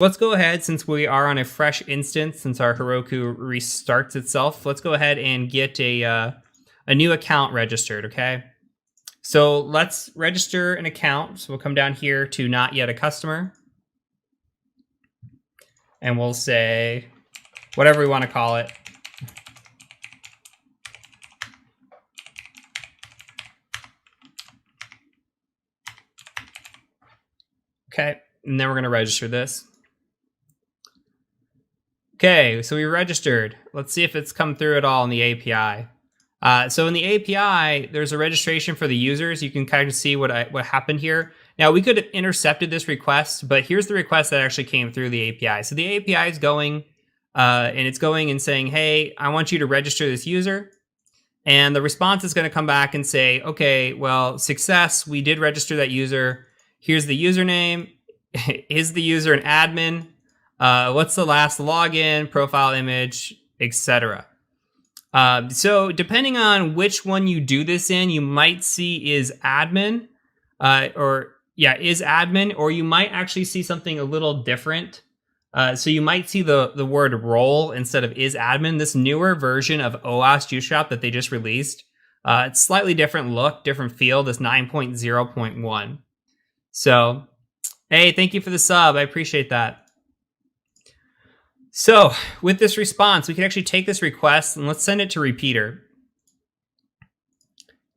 Let's go ahead, since we are on a fresh instance, since our Heroku restarts itself, let's go ahead and get a new account registered, okay? So let's register an account. So we'll come down here to not yet a customer. And we'll say whatever we want to call it. Okay, and then we're going to register this. Okay, so we registered. Let's see if it's come through at all in the API. So in the API, there's a registration for the users. You can kind of see what happened here. Now, we could have intercepted this request, but here's the request that actually came through the API. So the API is going, and it's going and saying, hey, I want you to register this user. And the response is going to come back and say, okay, well, success, we did register that user. Here's the username. Is the user an admin? What's the last login, profile image, etc. So depending on which one you do this in, you might see is admin, is admin, or you might actually see something a little different. So you might see the word role instead of is admin. This newer version of OWASP Bootstrap that they just released, it's slightly different look, different feel, this 9.0.1. So, hey, thank you for the sub. I appreciate that. So with this response, we can actually take this request and let's send it to repeater.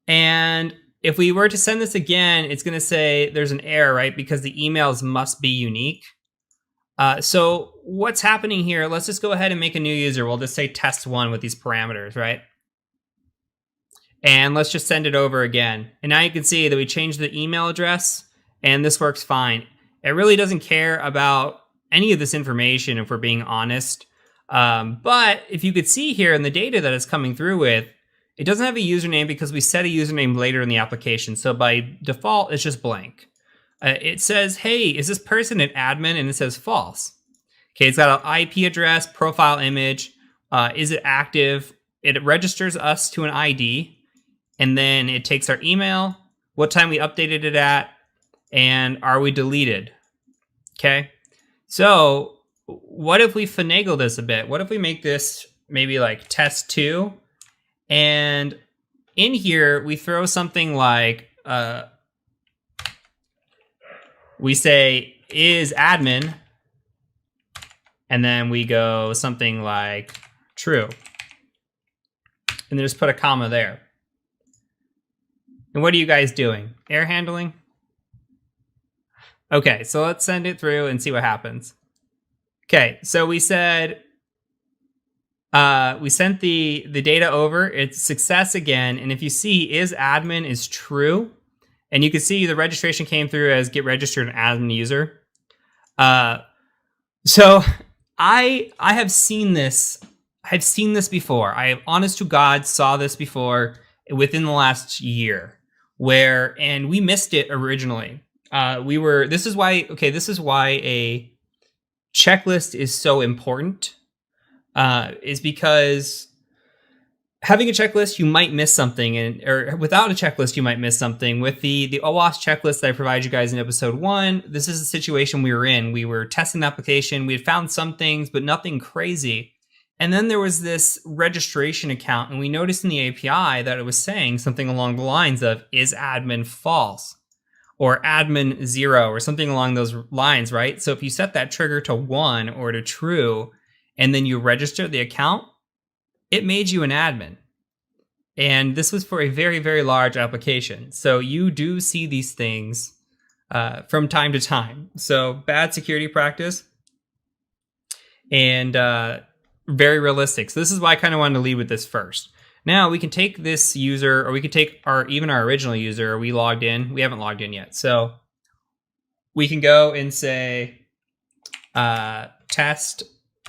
And if we were to send this again, it's going to say there's an error, right? Because the emails must be unique. So what's happening here? Let's just go ahead and make a new user. We'll just say test1 with these parameters, right? And let's just send it over again. And now you can see that we changed the email address and this works fine. It really doesn't care about any of this information, if we're being honest. But if you could see here in the data that it's coming through with, it doesn't have a username because we set a username later in the application. So by default, it's just blank. It says, hey, is this person an admin? And it says false. Okay, it's got an IP address, profile image. Is it active? It registers us to an ID. And then it takes our email, what time we updated it at, and are we deleted? Okay. So what if we finagle this a bit? What if we make this maybe like test2? And in here, we throw something like, we say is admin, and then we go something like true. And then just put a comma there. And what are you guys doing? Error handling? Okay, so let's send it through and see what happens. Okay, so we said, we sent the data over. It's success again. And if you see is admin is true, and you can see the registration came through as get registered an admin user. So I have seen this. I've seen this before. I have honest to God saw this before within the last year and we missed it originally. This is why a checklist is so important, is because having a checklist, you might miss something, or without a checklist, you might miss something. With the OWASP checklist that I provided you guys in episode 1, this is the situation we were in. We were testing the application. We had found some things, but nothing crazy. And then there was this registration account, and we noticed in the API that it was saying something along the lines of is admin false, or admin 0, or something along those lines, right? So if you set that trigger to 1 or to true, and then you register the account, it made you an admin. And this was for a very, very large application. So you do see these things from time to time. So bad security practice and very realistic. So this is why I kind of wanted to lead with this first. Now we can take this user, or we could take even our original user. Are we logged in? We haven't logged in yet. So we can go and say test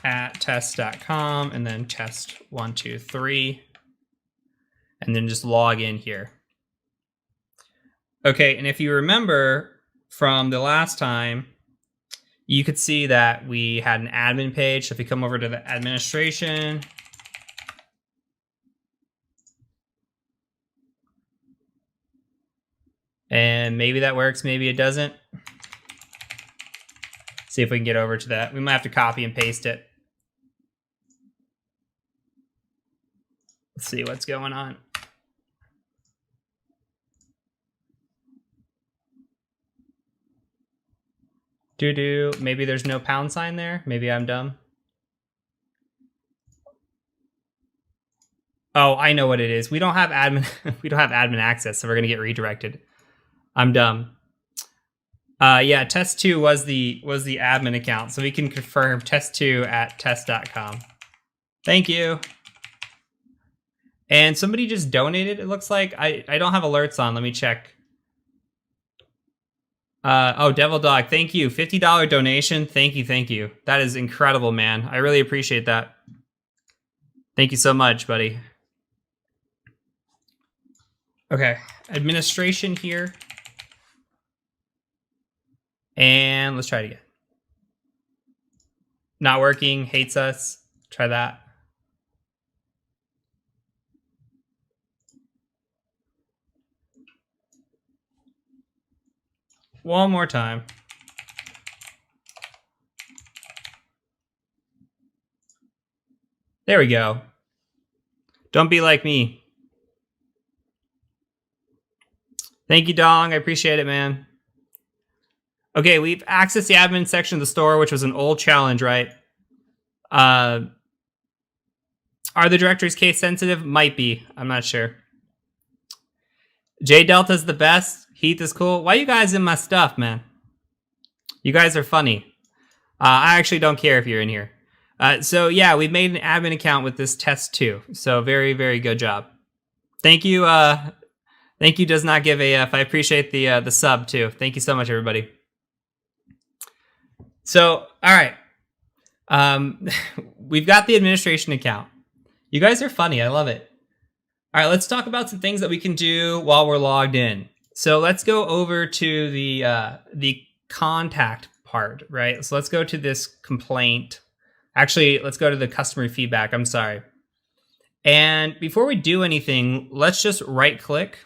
at test.com and then test 1, 2, 3, and then just log in here. Okay, and if you remember from the last time, you could see that we had an admin page. So if you come over to the administration, and maybe that works, maybe it doesn't. See if we can get over to that. We might have to copy and paste it. Let's see what's going on. Maybe there's no pound sign there. Maybe I'm dumb. Oh, I know what it is. We don't have admin. We don't have admin access, so we're gonna get redirected. I'm dumb. Yeah, test2 was the admin account, so we can confirm test2 at test.com. Thank you. And somebody just donated, it looks like. I don't have alerts on. Let me check. Oh, Devil Dog, thank you. $50 donation. Thank you. That is incredible, man. I really appreciate that. Thank you so much, buddy. Okay, administration here. And let's try it again. Not working, hates us. Try that. One more time. There we go. Don't be like me. Thank you, Dong. I appreciate it, man. Okay, we've accessed the admin section of the store, which was an old challenge, right? Are the directories case sensitive? Might be. I'm not sure. J Delta's the best. Heath is cool. Why are you guys in my stuff, man? You guys are funny. I actually don't care if you're in here. So yeah, we've made an admin account with this test2. So very, very good job. Thank you. Thank you. Does not give AF. I appreciate the sub too. Thank you so much, everybody. So all right, we've got the administration account. You guys are funny. I love it. All right, let's talk about some things that we can do while we're logged in. So let's go over to the contact part, right? So let's go to this complaint. Actually, let's go to the customer feedback. I'm sorry. And before we do anything, let's just right click.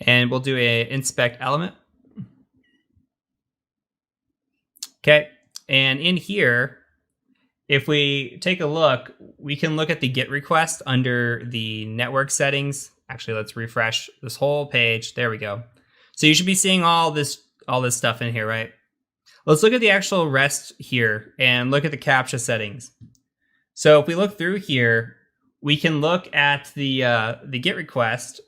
And we'll do a inspect element. Okay, and in here, if we take a look, we can look at the GET request under the network settings. Actually, let's refresh this whole page. There we go. So you should be seeing all this stuff in here, right? Let's look at the actual REST here and look at the CAPTCHA settings. So if we look through here, we can look at the GET request.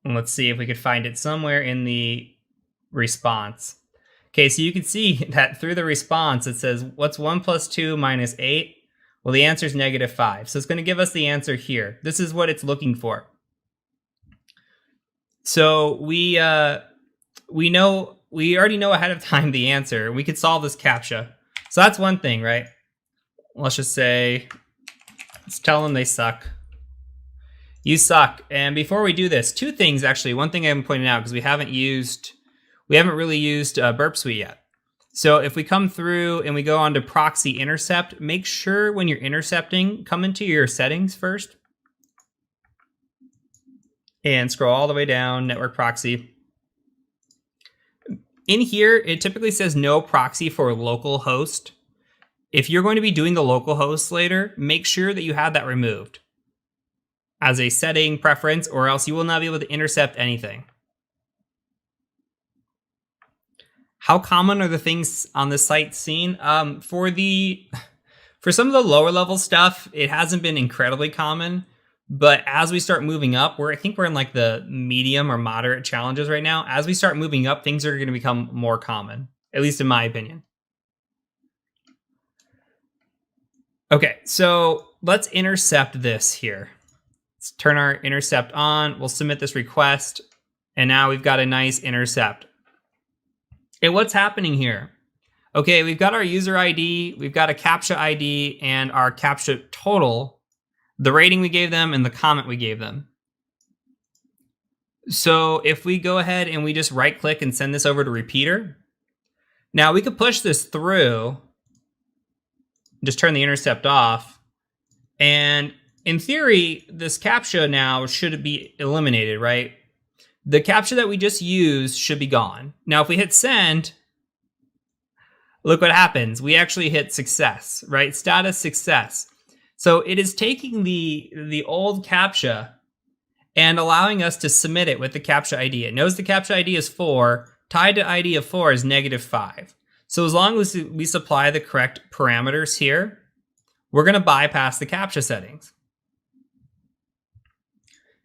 And let's see if we could find it somewhere in the response. Okay, so you can see that through the response, it says, what's 1 plus 2 minus 8? Well, the answer is -5. So it's going to give us the answer here. This is what it's looking for. So we already know ahead of time the answer. We could solve this CAPTCHA. So that's one thing, right? Let's just say, let's tell them they suck. You suck. And before we do this, two things actually. One thing I'm pointing out because we haven't really used Burp Suite yet. So if we come through and we go on to proxy intercept, make sure when you're intercepting, come into your settings first. And scroll all the way down, network proxy. In here, it typically says no proxy for local host. If you're going to be doing the local host later, make sure that you have that removed as a setting preference, or else you will not be able to intercept anything. How common are the things on this site seen? For some of the lower level stuff, it hasn't been incredibly common. But as we start moving up, I think we're in like the medium or moderate challenges right now. As we start moving up, things are going to become more common, at least in my opinion. Okay, so let's intercept this here. Let's turn our intercept on. We'll submit this request. And now we've got a nice intercept. And what's happening here? Okay, we've got our user ID, we've got a CAPTCHA ID, and our CAPTCHA total, the rating we gave them, and the comment we gave them. So if we go ahead and we just right click and send this over to repeater, now we could push this through, just turn the intercept off, and in theory, this CAPTCHA now should be eliminated, right? the CAPTCHA that we just used should be gone. Now, if we hit send, look what happens. We actually hit success, right? Status success. So it is taking the old CAPTCHA and allowing us to submit it with the CAPTCHA ID. It knows the CAPTCHA ID is 4. Tied to ID of 4 is -5. So as long as we supply the correct parameters here, we're going to bypass the CAPTCHA settings.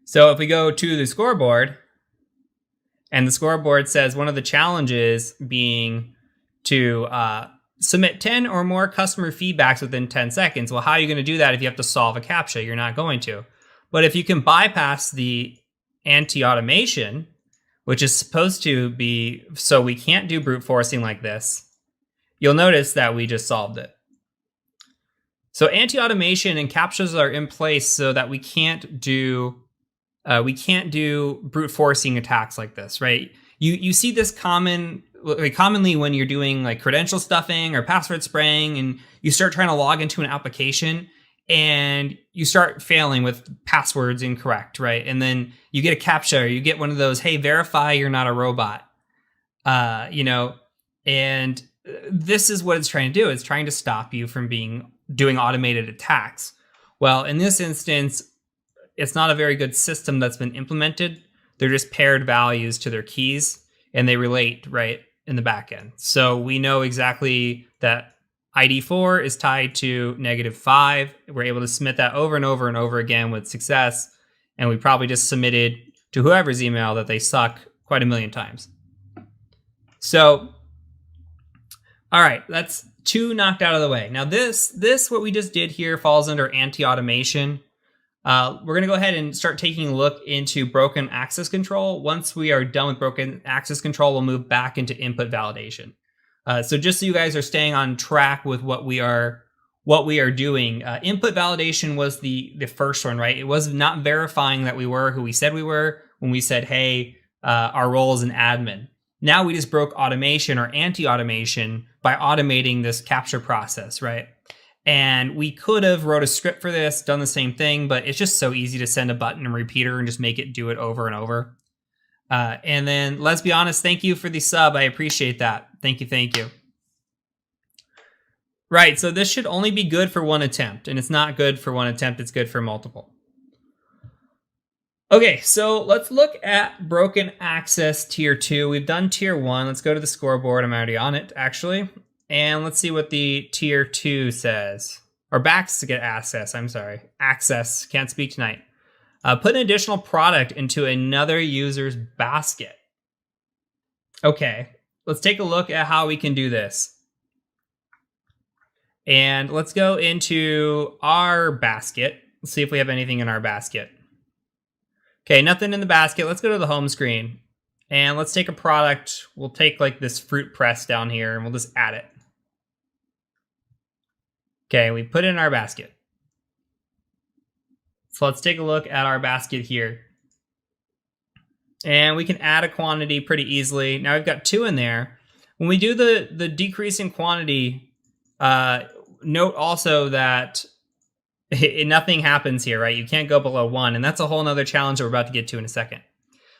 So if we go to the scoreboard, and the scoreboard says one of the challenges being to submit 10 or more customer feedbacks within 10 seconds. Well, how are you going to do that if you have to solve a CAPTCHA? You're not going to. But if you can bypass the anti-automation, which is supposed to be so we can't do brute forcing like this, you'll notice that we just solved it. So anti-automation and CAPTCHAs are in place so that we can't do brute forcing attacks like this, right? You see this commonly when you're doing like credential stuffing or password spraying, and you start trying to log into an application and you start failing with passwords incorrect, right? And then you get a CAPTCHA, or you get one of those, hey, verify you're not a robot, and this is what it's trying to do. It's trying to stop you from doing automated attacks. Well, in this instance, it's not a very good system that's been implemented. They're just paired values to their keys, and they relate right in the back end. So we know exactly that ID 4 is tied to -5. We're able to submit that over and over and over again with success. And we probably just submitted to whoever's email that they suck quite a million times. So, all right, that's 2 knocked out of the way. Now this what we just did here falls under anti-automation. We're going to go ahead and start taking a look into broken access control. Once we are done with broken access control, we'll move back into input validation. So just so you guys are staying on track with what we are doing, input validation was the first one, right? It was not verifying that we were who we said we were when we said, hey, our role is an admin. Now we just broke automation or anti-automation by automating this CAPTCHA process, right? And we could have wrote a script for this, done the same thing, but it's just so easy to send a button and repeater and just make it do it over and over. And then let's be honest, thank you for the sub. I appreciate that. Thank you. Right, so this should only be good for one attempt, and it's not good for one attempt, it's good for multiple. Okay, so let's look at broken access tier 2. We've done tier 1. Let's go to the scoreboard. I'm already on it, actually. And let's see what the tier 2 says. Or backs to get access, I'm sorry. Access, can't speak tonight. Put an additional product into another user's basket. Okay, let's take a look at how we can do this. And let's go into our basket. Let's see if we have anything in our basket. Okay, nothing in the basket. Let's go to the home screen. And let's take a product. We'll take like this fruit press down here and we'll just add it. Okay, we put it in our basket. So let's take a look at our basket here. And we can add a quantity pretty easily. Now we've got 2 in there. When we do the decrease in quantity, note also that nothing happens here, right? You can't go below 1, and that's a whole nother challenge that we're about to get to in a second.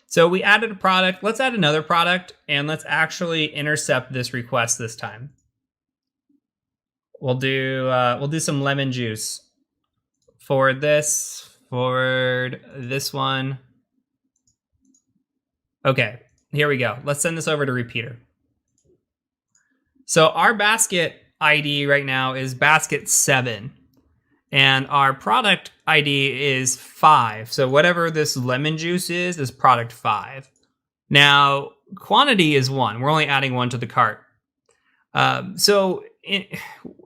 So we added a product. Let's add another product, and let's actually intercept this request this time. We'll do some lemon juice. Forward this one. Okay, here we go. Let's send this over to repeater. So our basket ID right now is basket 7. And our product ID is 5. So whatever this lemon juice is product 5. Now, quantity is 1. We're only adding 1 to the cart. So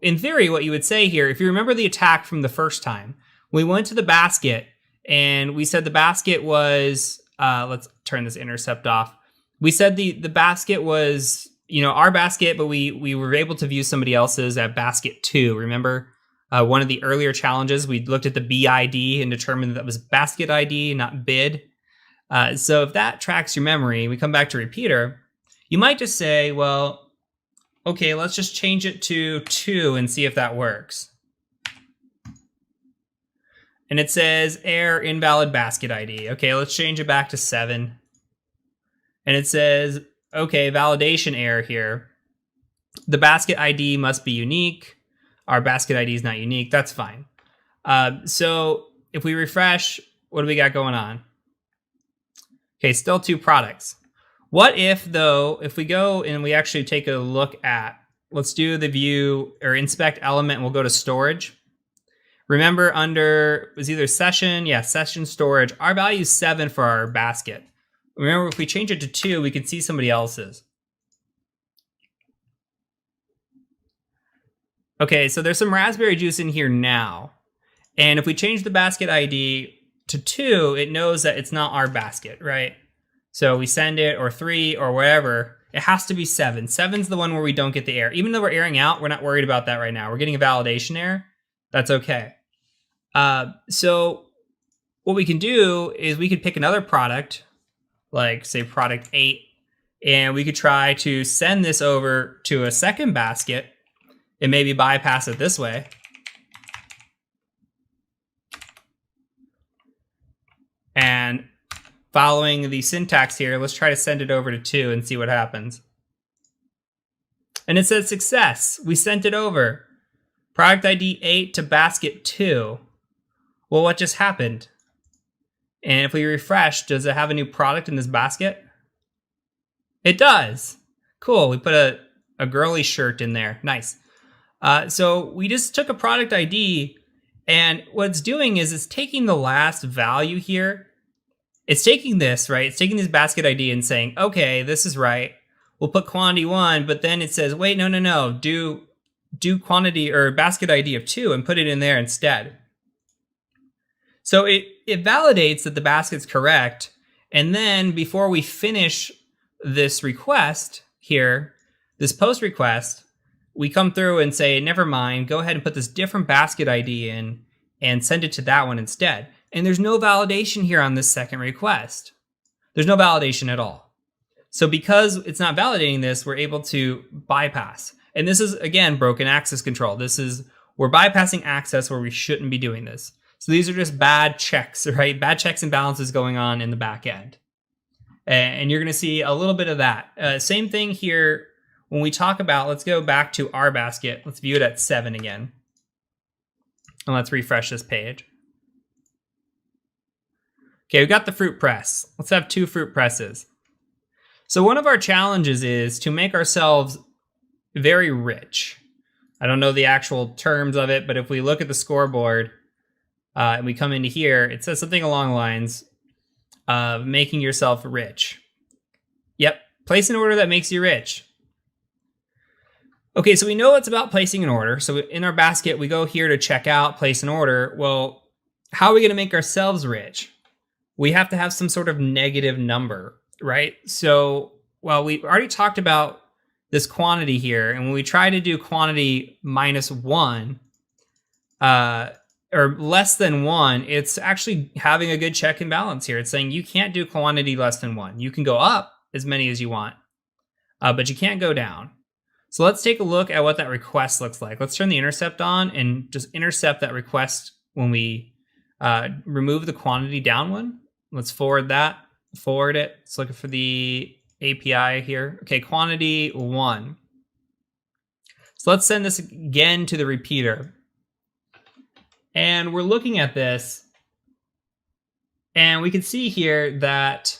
in theory, what you would say here, if you remember the attack from the first time, we went to the basket and we said the basket was, let's turn this intercept off. We said the basket was, our basket, but we were able to view somebody else's at basket 2, remember? One of the earlier challenges, we looked at the BID and determined that was basket ID, not bid. So if that tracks your memory, we come back to repeater, you might just say, well, okay, let's just change it to 2 and see if that works. And it says error invalid basket ID. Okay, let's change it back to 7. and it says, okay, validation error here. The basket ID must be unique. Our basket ID is not unique. That's fine. So if we refresh, what do we got going on? Okay, still 2 products. What if, though, if we go and we actually take a look at, let's do the view or inspect element, and we'll go to storage. Remember under, it was either session, session storage, our value is 7 for our basket. Remember, if we change it to 2, we can see somebody else's. Okay, so there's some raspberry juice in here now. And if we change the basket ID to 2, it knows that it's not our basket, right? So we send it, or 3, or whatever. It has to be 7. 7's the one where we don't get the error. Even though we're airing out, we're not worried about that right now. We're getting a validation error. That's okay. So what we can do is we could pick another product, like say product 8, and we could try to send this over to a second basket and maybe bypass it this way. And following the syntax here, let's try to send it over to 2 and see what happens. And it says success. We sent it over. Product ID 8 to basket 2. Well, what just happened? And if we refresh, does it have a new product in this basket? It does. Cool. We put a girly shirt in there. Nice. So we just took a product ID, and what it's doing is it's taking the last value here. It's taking this, right? It's taking this basket ID and saying, okay, this is right. We'll put quantity 1, but then it says, wait, no. Do quantity or basket ID of 2 and put it in there instead. So it validates that the basket's correct. And then before we finish this request here, this post request, we come through and say, never mind, go ahead and put this different basket ID in and send it to that one instead. And there's no validation here on this second request. There's no validation at all. So because it's not validating this, we're able to bypass. And this is, again, broken access control. We're bypassing access where we shouldn't be doing this. So these are just bad checks, right? Bad checks and balances going on in the back end. And you're going to see a little bit of that. Same thing here when we talk about, let's go back to our basket. Let's view it at 7 again. And let's refresh this page. Okay, we got the fruit press. Let's have 2 fruit presses. So one of our challenges is to make ourselves very rich. I don't know the actual terms of it, but if we look at the scoreboard and we come into here, it says something along the lines of making yourself rich. Yep, place an order that makes you rich. Okay, so we know it's about placing an order. So in our basket, we go here to check out, place an order. Well, how are we going to make ourselves rich? We have to have some sort of negative number, right? So, well, we already talked about this quantity here. And when we try to do quantity -1, or less than 1, it's actually having a good check and balance here. It's saying you can't do quantity less than 1. You can go up as many as you want, but you can't go down. So let's take a look at what that request looks like. Let's turn the intercept on and just intercept that request when we remove the quantity down one. Let's forward it. Let's look for the API here. Okay, quantity 1. So let's send this again to the repeater. And we're looking at this, and we can see here that,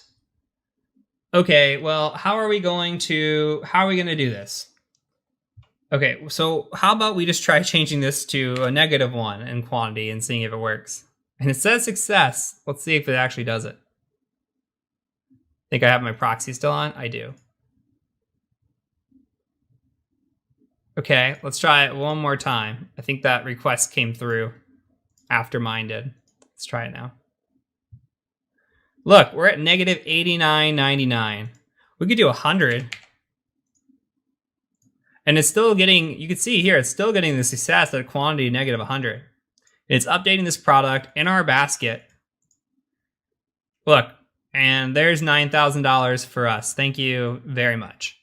okay, well, how are we going to do this? Okay, so how about we just try changing this to a -1 in quantity and seeing if it works. And it says success. Let's see if it actually does it. Think I have my proxy still on? I do. Okay, let's try it one more time. I think that request came through after mine did. Let's try it now. Look, we're at -89.99. We could do 100. And it's still getting, you can see here, it's still getting the success at a quantity -100. It's updating this product in our basket. Look, and there's $9,000 for us. Thank you very much.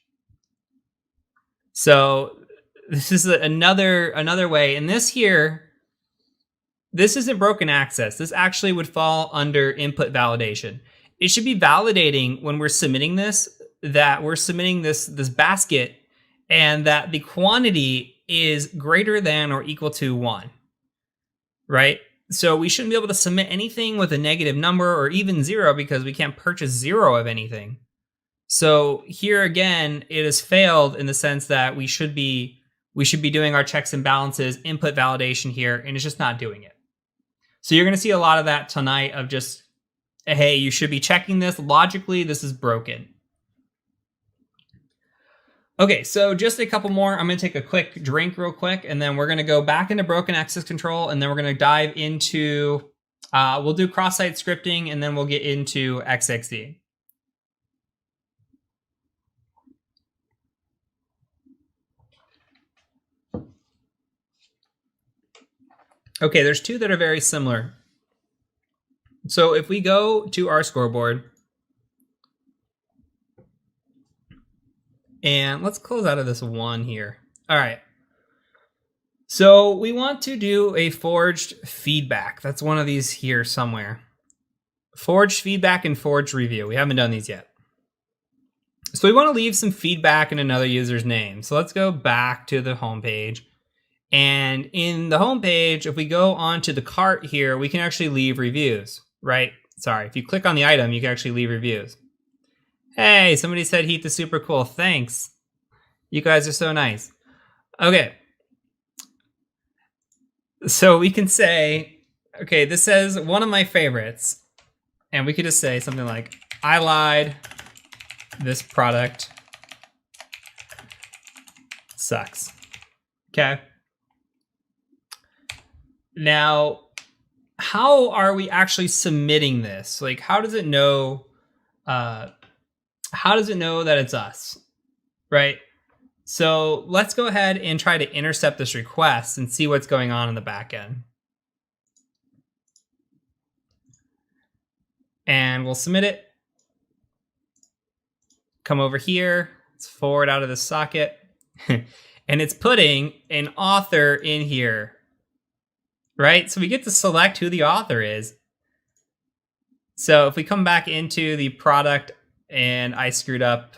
So this is another way. And this here, this isn't broken access. This actually would fall under input validation. It should be validating when we're submitting this that we're submitting this basket and that the quantity is greater than or equal to 1, right? So we shouldn't be able to submit anything with a negative number or even 0 because we can't purchase 0 of anything. So here again, it has failed in the sense that we should be doing our checks and balances, input validation here, and it's just not doing it. So you're going to see a lot of that tonight of just, hey, you should be checking this. Logically, this is broken. Okay, so just a couple more. I'm going to take a quick drink real quick, and then we're going to go back into broken access control, and then we're going to dive into, we'll do cross-site scripting, and then we'll get into XXD. Okay, there's two that are very similar. So if we go to our scoreboard, and let's close out of this one here. All right. So we want to do a forged feedback. That's one of these here somewhere. Forged feedback and forged review. We haven't done these yet. So we want to leave some feedback in another user's name. So let's go back to the home page. And in the home page, if we go onto the cart here, we can actually leave reviews, right? Sorry, if you click on the item, you can actually leave reviews. Hey, somebody said Heath is super cool. Thanks. You guys are so nice. Okay. So we can say, okay, this says one of my favorites. And we could just say something like, I lied. This product sucks. Okay. Now, how are we actually submitting this? Like, how does it know that it's us, right? So let's go ahead and try to intercept this request and see what's going on in the back end. And we'll submit it. Come over here. Let's forward out of the socket. And it's putting an author in here, right? So we get to select who the author is. So if we come back into the product and I screwed up,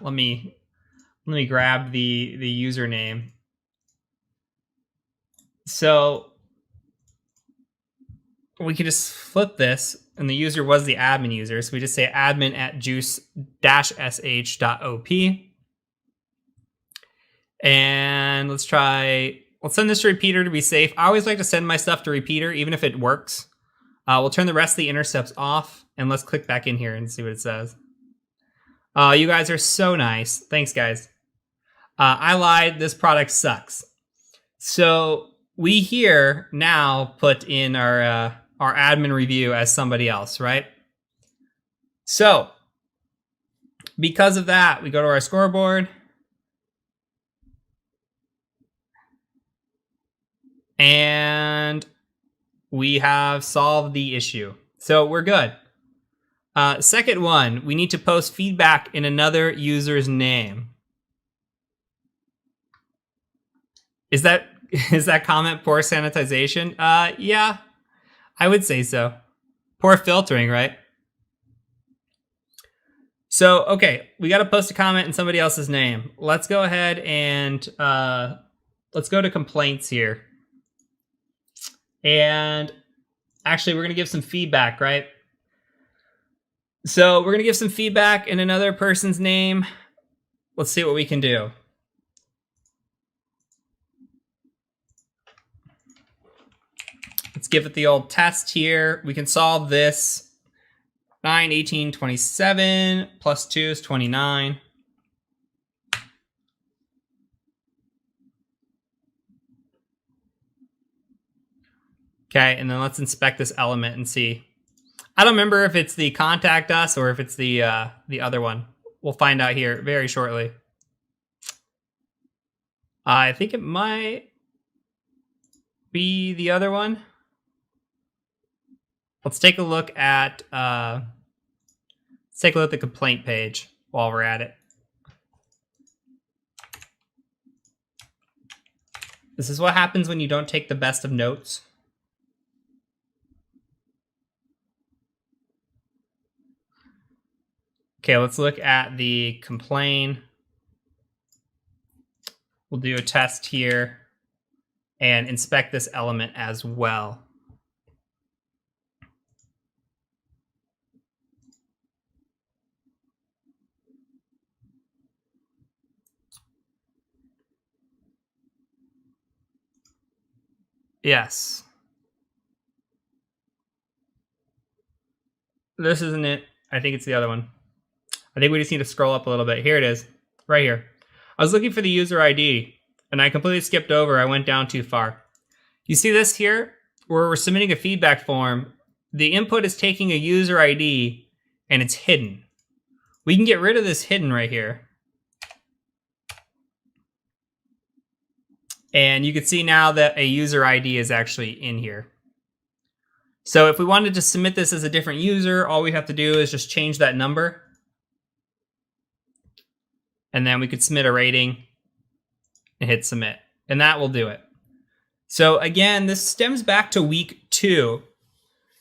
let me grab the username. So we can just flip this, and the user was the admin user. So we just say admin at juice-sh.op. And let's send this to repeater to be safe. I always like to send my stuff to repeater, even if it works. We'll turn the rest of the intercepts off, and let's click back in here and see what it says. You guys are so nice. Thanks, guys. I lied. This product sucks. So we here now put in our admin review as somebody else, right? So because of that, we go to our scoreboard. And we have solved the issue. So we're good. Second one, we need to post feedback in another user's name. Is that comment poor sanitization? Yeah, I would say so. Poor filtering, right? So, okay, we got to post a comment in somebody else's name. Let's go ahead and let's go to complaints here. And actually, we're going to give some feedback, right? So we're going to give some feedback in another person's name. Let's see what we can do. Let's give it the old test here. We can solve this. 9, 18, 27 plus 2 is 29. Okay, and then let's inspect this element and see. I don't remember if it's the contact us or if it's the other one. We'll find out here very shortly. I think it might be the other one. Let's take a look at the complaint page while we're at it. This is what happens when you don't take the best of notes. Okay, let's look at the complain. We'll do a test here and inspect this element as well. Yes. This isn't it. I think it's the other one. I think we just need to scroll up a little bit. Here it is, right here. I was looking for the user ID, and I completely skipped over. I went down too far. You see this here? Where we're submitting a feedback form, the input is taking a user ID, and it's hidden. We can get rid of this hidden right here. And you can see now that a user ID is actually in here. So if we wanted to submit this as a different user, all we have to do is just change that number. And then we could submit a rating and hit submit. And that will do it. So again, this stems back to week 2,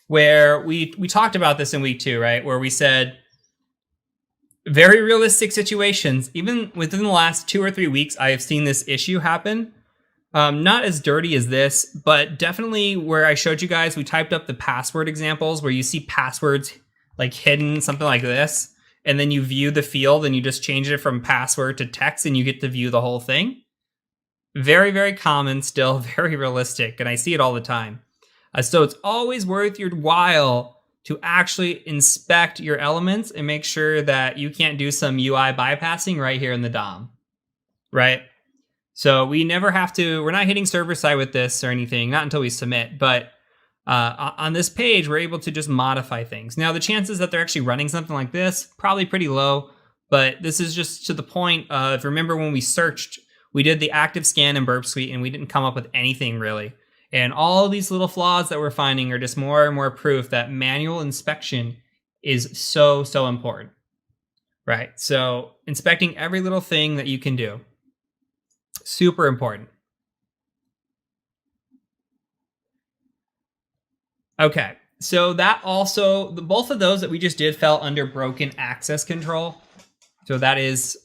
where we talked about this in week 2, right? Where we said, very realistic situations. Even within the last 2 or 3 weeks, I have seen this issue happen. Not as dirty as this, but definitely where I showed you guys, we typed up the password examples where you see passwords like hidden, something like this, and then you view the field and you just change it from password to text and you get to view the whole thing. Very, very common, still very realistic, and I see it all the time. So it's always worth your while to actually inspect your elements and make sure that you can't do some UI bypassing right here in the DOM, right? So we never have to, we're not hitting server side with this or anything, not until we submit, but on this page, we're able to just modify things. Now, the chances that they're actually running something like this, probably pretty low, but this is just to the point of, remember when we searched, we did the active scan in Burp Suite and we didn't come up with anything really. And all these little flaws that we're finding are just more and more proof that manual inspection is so, so important, right? So inspecting every little thing that you can do. Super important. Okay, so that also, both of those that we just did fell under broken access control. So that is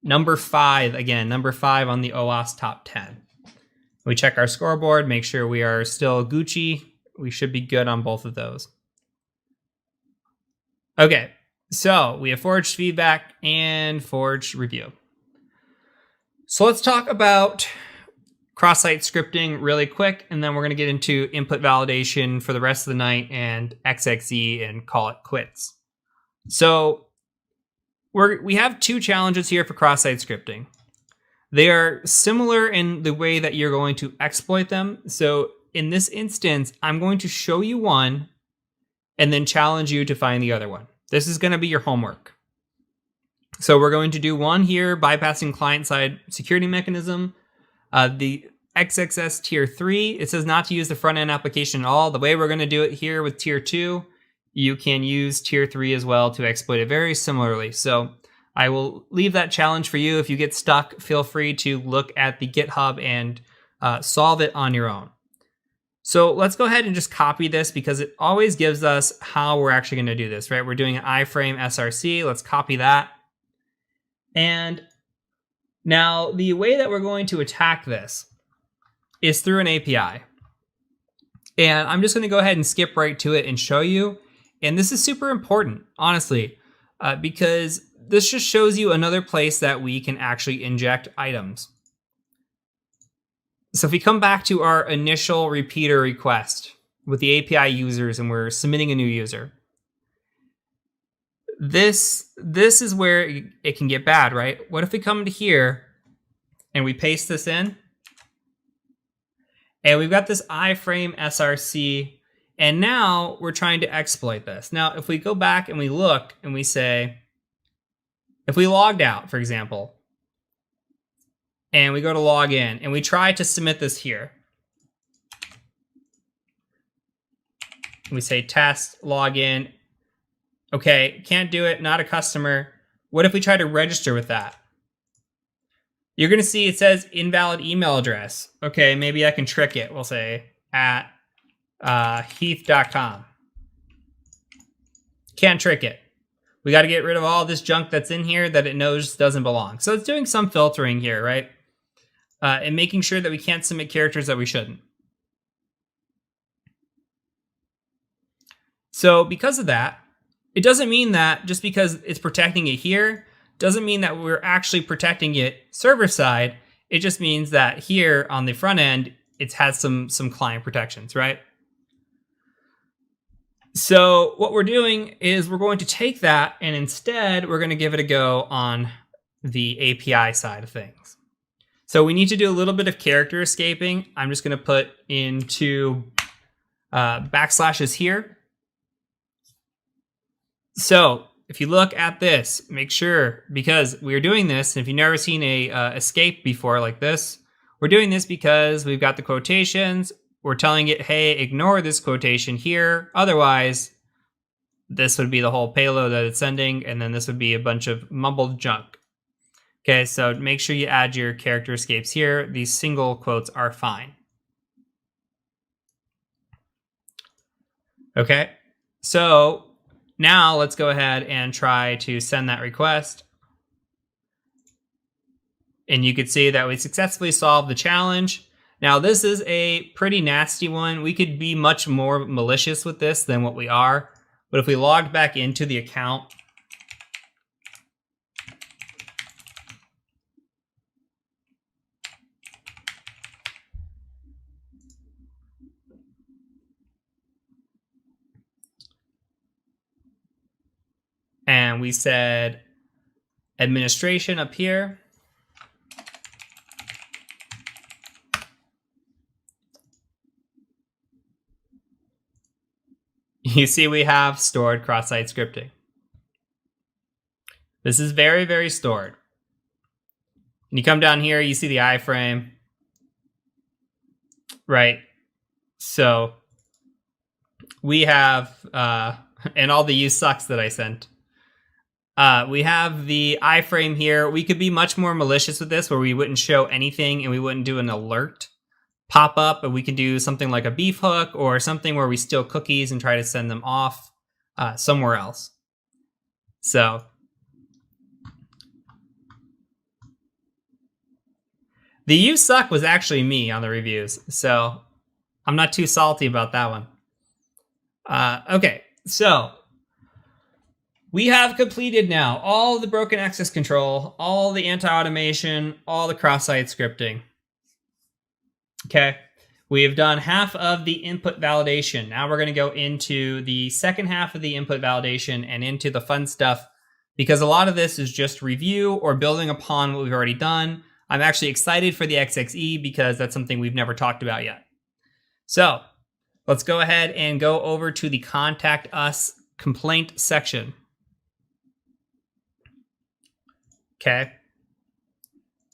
number 5, again, number 5 on the OWASP top 10. We check our scoreboard, make sure we are still Gucci. We should be good on both of those. Okay, so we have forged feedback and forged review. So let's talk about cross-site scripting really quick, and then we're going to get into input validation for the rest of the night and XXE and call it quits. So we have 2 challenges here for cross-site scripting. They are similar in the way that you're going to exploit them. So in this instance, I'm going to show you one and then challenge you to find the other one. This is going to be your homework. So we're going to do one here, bypassing client-side security mechanism. The XXS tier 3, it says not to use the front-end application at all. The way we're going to do it here with tier 2, you can use tier 3 as well to exploit it very similarly. So I will leave that challenge for you. If you get stuck, feel free to look at the GitHub and solve it on your own. So let's go ahead and just copy this because it always gives us how we're actually going to do this, right? We're doing an iframe SRC. Let's copy that. And now the way that we're going to attack this is through an API. And I'm just going to go ahead and skip right to it and show you. And this is super important, honestly, because this just shows you another place that we can actually inject items. So if we come back to our initial repeater request with the API users and we're submitting a new user, this is where it can get bad, right? What if we come to here and we paste this in? And we've got this iframe SRC, and now we're trying to exploit this. Now, if we go back and we look and we say, if we logged out, for example, and we go to log in and we try to submit this here, we say test, log in. Okay, can't do it, not a customer. What if we try to register with that? You're gonna see it says invalid email address. Okay, maybe I can trick it. We'll say at heath.com. Can't trick it. We got to get rid of all this junk that's in here that it knows doesn't belong. So it's doing some filtering here, right? And making sure that we can't submit characters that we shouldn't. So because of that, it doesn't mean that just because it's protecting it here, doesn't mean that we're actually protecting it server side. It just means that here on the front end, it has some client protections, right? So what we're doing is we're going to take that and instead we're going to give it a go on the API side of things. So we need to do a little bit of character escaping. I'm just going to put into backslashes here. So if you look at this, make sure, because we're doing this, and if you've never seen a escape before like this, we're doing this because we've got the quotations. We're telling it, hey, ignore this quotation here. Otherwise, this would be the whole payload that it's sending, and then this would be a bunch of mumbled junk. Okay, so make sure you add your character escapes here. These single quotes are fine. Okay, so now let's go ahead and try to send that request. And you could see that we successfully solved the challenge. Now, this is a pretty nasty one. We could be much more malicious with this than what we are. But if we logged back into the account, and we said administration up here, you see we have stored cross-site scripting. This is very, very stored. And you come down here, you see the iframe, right? So we have, and all the use sucks that I sent. We have the iframe here. We could be much more malicious with this, where we wouldn't show anything and we wouldn't do an alert pop up, and we could do something like a beef hook or something where we steal cookies and try to send them off somewhere else. So the you suck was actually me on the reviews, so I'm not too salty about that one. Okay, so we have completed now all the broken access control, all the anti-automation, all the cross-site scripting. Okay, we have done half of the input validation. Now we're going to go into the second half of the input validation and into the fun stuff, because a lot of this is just review or building upon what we've already done. I'm actually excited for the XXE because that's something we've never talked about yet. So let's go ahead and go over to the Contact Us complaint section. Okay.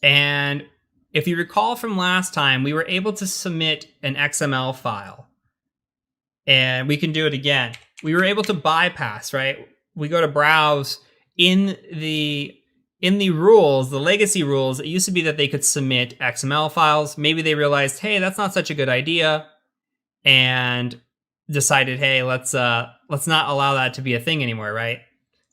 And if you recall from last time, we were able to submit an XML file. And we can do it again. We were able to bypass, right? We go to browse. In the rules, the legacy rules, it used to be that they could submit XML files. Maybe they realized, hey, that's not such a good idea, and decided, hey, let's not allow that to be a thing anymore, right?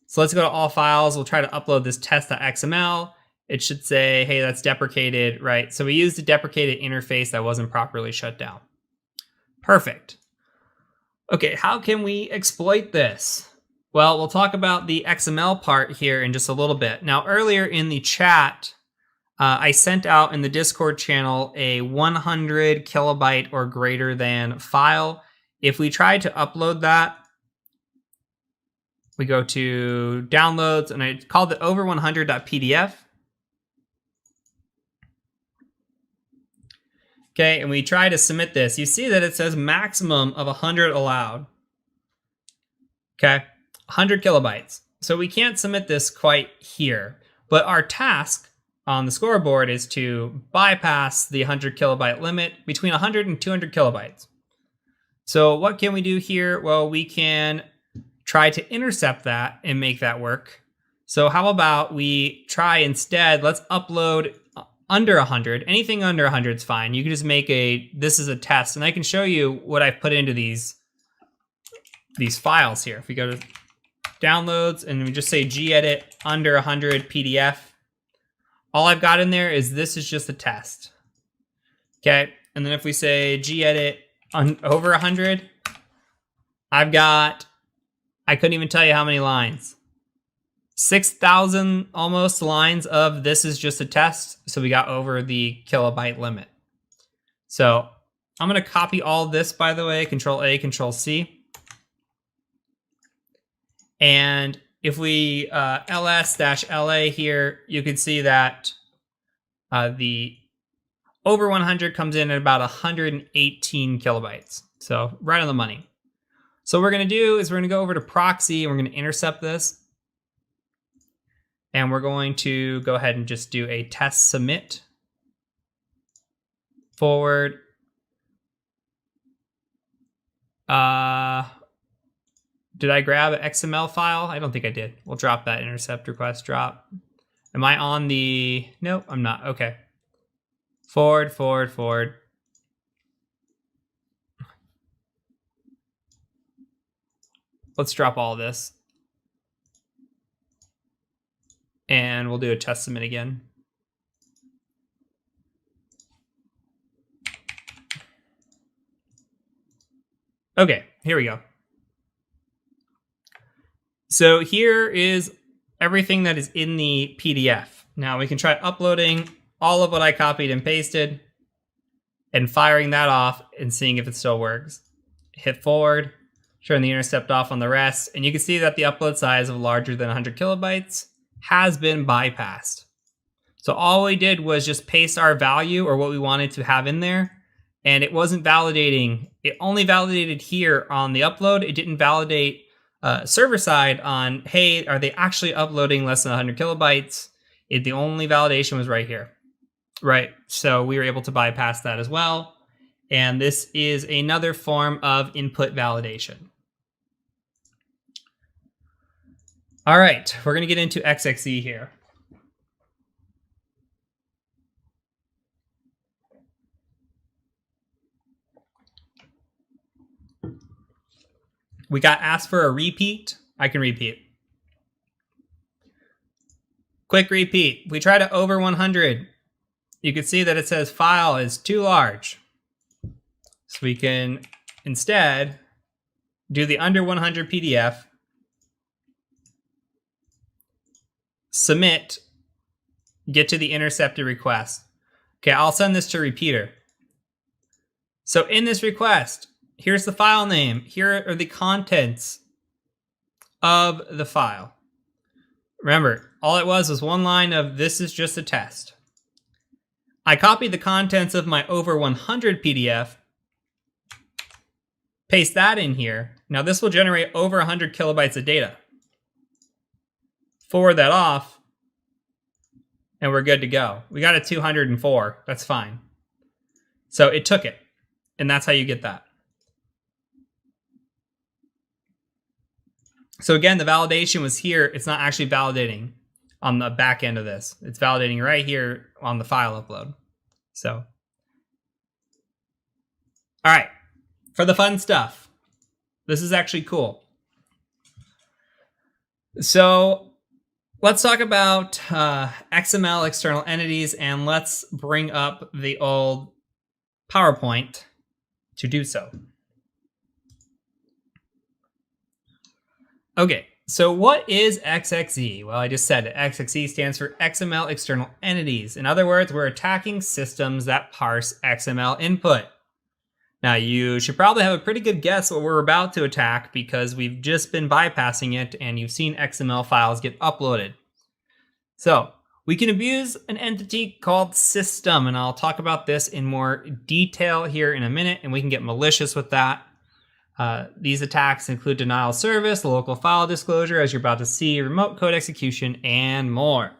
So let's go to all files. We'll try to upload this test.xml. It should say, hey, that's deprecated, right? So we used a deprecated interface that wasn't properly shut down. Perfect. Okay, how can we exploit this? Well, we'll talk about the XML part here in just a little bit. Now, earlier in the chat, I sent out in the Discord channel a 100 kilobyte or greater than file. If we try to upload that, we go to downloads, and I called it over100.pdf. Okay, and we try to submit this. You see that it says maximum of 100 allowed. Okay, 100 kilobytes. So we can't submit this quite here, but our task on the scoreboard is to bypass the 100 kilobyte limit between 100 and 200 kilobytes. So what can we do here? Well, we can try to intercept that and make that work. So how about we try instead, let's upload under 100. Anything under 100 is fine. You can just make this is a test, and I can show you what I've put into these files here. If we go to downloads, and we just say gedit under 100 PDF. All I've got in there is this is just a test. Okay, and then if we say gedit over 100, I've got, I couldn't even tell you how many lines. 6,000 almost lines of this is just a test, so we got over the kilobyte limit. So I'm going to copy all this, by the way, Control A, Control C. And if we ls-la here, you can see that the over 100 comes in at about 118 kilobytes. So right on the money. So what we're going to do is we're going to go over to proxy and we're going to intercept this. And we're going to go ahead and just do a test submit forward. Did I grab an XML file? I don't think I did. We'll drop that intercept request drop. Am I on the, nope, I'm not. Okay. Forward, forward, forward. Let's drop all this. And we'll do a test submit again. Okay, here we go. So here is everything that is in the PDF. Now we can try uploading all of what I copied and pasted and firing that off and seeing if it still works. Hit forward, turn the intercept off on the rest, and you can see that the upload size of larger than 100 kilobytes has been bypassed. So all we did was just paste our value or what we wanted to have in there, and it wasn't validating. It only validated here on the upload. It didn't validate server side on, hey, are they actually uploading less than 100 kilobytes? The only validation was right here, right? So we were able to bypass that as well. And this is another form of input validation. All right, we're gonna get into XXE here. We got asked for a repeat. I can repeat. Quick repeat. If we try to over 100, you can see that it says file is too large. So we can instead do the under 100 PDF, submit, get to the intercepted request. Okay, I'll send this to repeater. So in this request, here's the file name. Here are the contents of the file. Remember, all it was one line of this is just a test. I copied the contents of my over 100 PDF, paste that in here. Now this will generate over 100 kilobytes of data. Forward that off, and we're good to go. We got a 204, that's fine. So it took it, and that's how you get that. So again, the validation was here. It's not actually validating on the back end of this. It's validating right here on the file upload. So, all right, for the fun stuff. This is actually cool. So let's talk about XML external entities, and let's bring up the old PowerPoint to do so. Okay, so what is XXE? Well, I just said it. XXE stands for XML external entities. In other words, we're attacking systems that parse XML input. Now, you should probably have a pretty good guess what we're about to attack because we've just been bypassing it and you've seen XML files get uploaded. So we can abuse an entity called system, and I'll talk about this in more detail here in a minute, and we can get malicious with that. These attacks include denial of service, local file disclosure, as you're about to see, remote code execution, and more.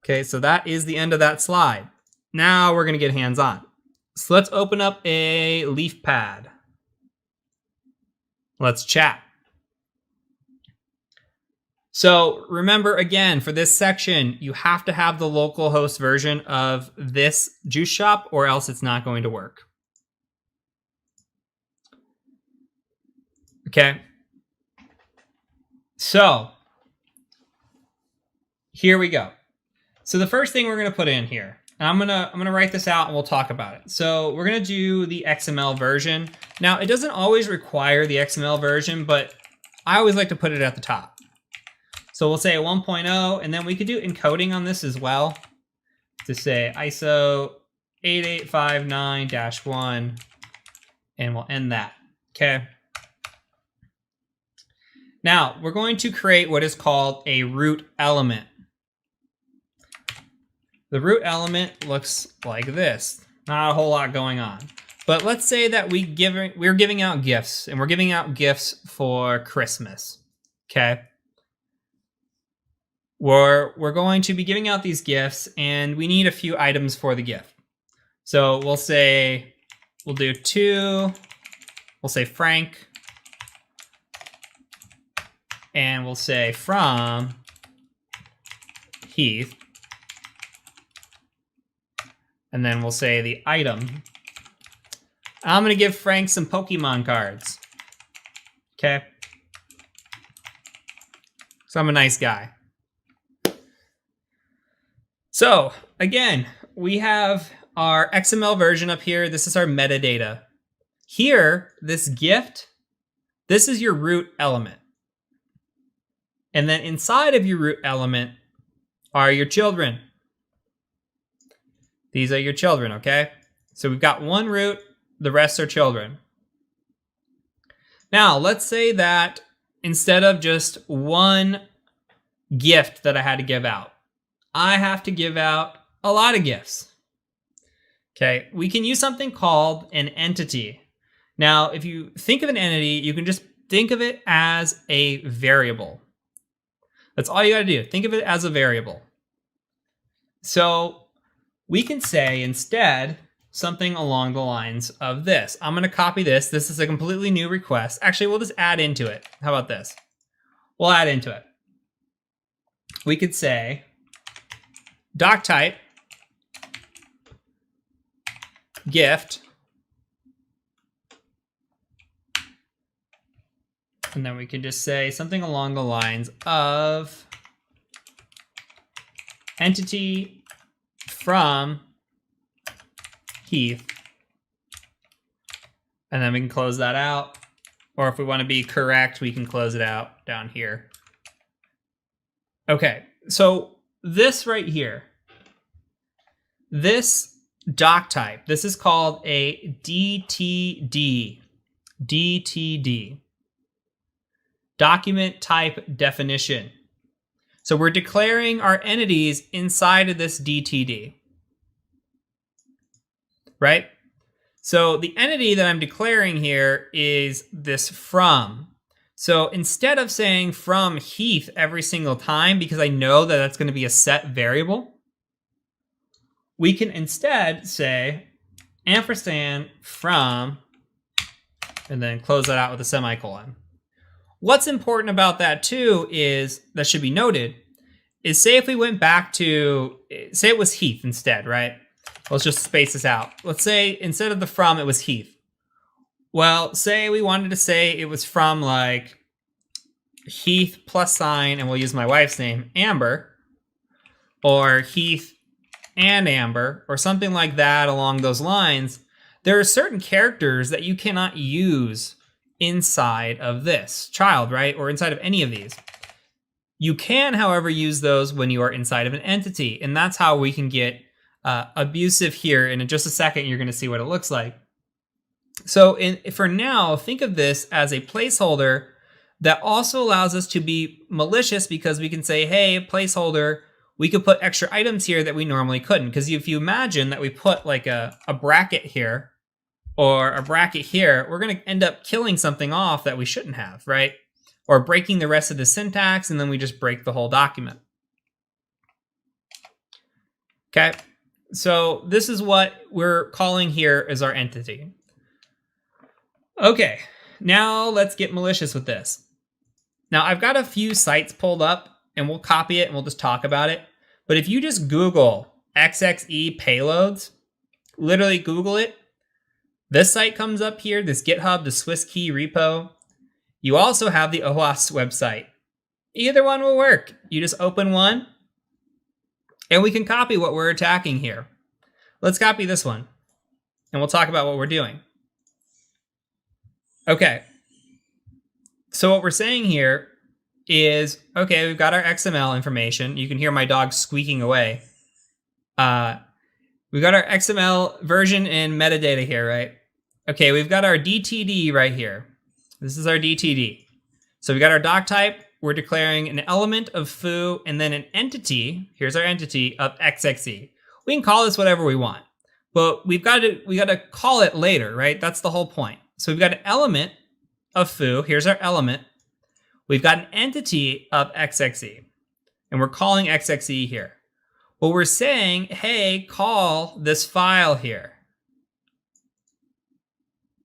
Okay, so that is the end of that slide. Now we're going to get hands-on. So let's open up a LeafPad. Let's chat. So remember, again, for this section, you have to have the localhost version of this Juice Shop, or else it's not going to work. Okay. So here we go. So the first thing we're going to put in here, and I'm gonna write this out and we'll talk about it. So we're gonna do the XML version. Now it doesn't always require the XML version, but I always like to put it at the top. So we'll say 1.0, and then we could do encoding on this as well to say ISO 8859-1, and we'll end that. Okay. Now we're going to create what is called a root element. The root element looks like this. Not a whole lot going on. But let's say that we're giving out gifts, and we're giving out gifts for Christmas. Okay? We're going to be giving out these gifts, and we need a few items for the gift. So we'll do 2, we'll say Frank, and we'll say from Heath. And then we'll say the item. I'm going to give Frank some Pokemon cards. Okay? So I'm a nice guy. So, again, we have our XML version up here. This is our metadata. Here, this gift, this is your root element. And then inside of your root element are your children. These are your children, okay? So we've got one root, the rest are children. Now, let's say that instead of just one gift that I had to give out, I have to give out a lot of gifts. Okay, we can use something called an entity. Now, if you think of an entity, you can just think of it as a variable. That's all you gotta do. Think of it as a variable. So we can say instead something along the lines of this. I'm going to copy this. This is a completely new request. Actually, we'll just add into it. How about this? We'll add into it. We could say doc type gift, and then we can just say something along the lines of entity from Heath, and then we can close that out. Or if we want to be correct, we can close it out down here. Okay, so this right here, this doc type, this is called a DTD, document type definition. So we're declaring our entities inside of this DTD, right? So the entity that I'm declaring here is this from. So instead of saying from Heath every single time, because I know that that's going to be a set variable, we can instead say ampersand from, and then close that out with a semicolon. What's important about that too is, that should be noted, is say if we went back to, say it was Heath instead, right? Let's just space this out. Let's say instead of the from, it was Heath. Well, say we wanted to say it was from like Heath plus sign, and we'll use my wife's name, Amber, or Heath and Amber, or something like that along those lines. There are certain characters that you cannot use inside of this child, right? Or inside of any of these. You can, however, use those when you are inside of an entity, and that's how we can get abusive here. And in just a second, you're going to see what it looks like. So for now, think of this as a placeholder that also allows us to be malicious, because we can say, hey, placeholder, we could put extra items here that we normally couldn't. Because if you imagine that we put like a bracket here, or a bracket here, we're going to end up killing something off that we shouldn't have, right? Or breaking the rest of the syntax, and then we just break the whole document. Okay, so this is what we're calling here as our entity. Okay, now let's get malicious with this. Now I've got a few sites pulled up, and we'll copy it and we'll just talk about it. But if you just Google XXE payloads, literally Google it, this site comes up here, this GitHub, the Swiss key repo. You also have the OWASP website. Either one will work. You just open one, and we can copy what we're attacking here. Let's copy this one, and we'll talk about what we're doing. Okay. So what we're saying here is, okay, we've got our XML information. You can hear my dog squeaking away. We've got our XML version and metadata here, right? Okay, we've got our DTD right here. This is our DTD. So we got our doc type. We're declaring an element of foo and then an entity. Here's our entity of XXE. We can call this whatever we want, but we got to call it later, right? That's the whole point. So we've got an element of foo. Here's our element. We've got an entity of XXE, and we're calling XXE here. Well, we're saying, hey, call this file here.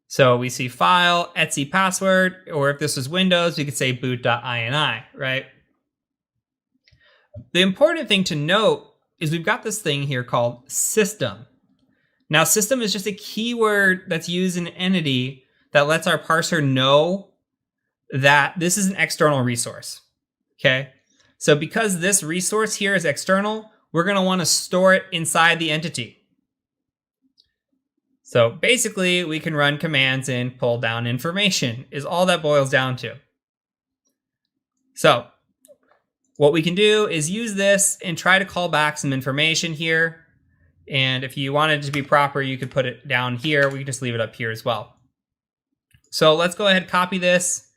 So we see file, etc password, or if this was Windows, we could say boot.ini, right? The important thing to note is we've got this thing here called system. Now, system is just a keyword that's used in an entity that lets our parser know that this is an external resource, okay? So because this resource here is external, we're going to want to store it inside the entity. So basically, we can run commands and pull down information is all that boils down to. So what we can do is use this and try to call back some information here. And if you wanted it to be proper, you could put it down here. We can just leave it up here as well. So let's go ahead and copy this.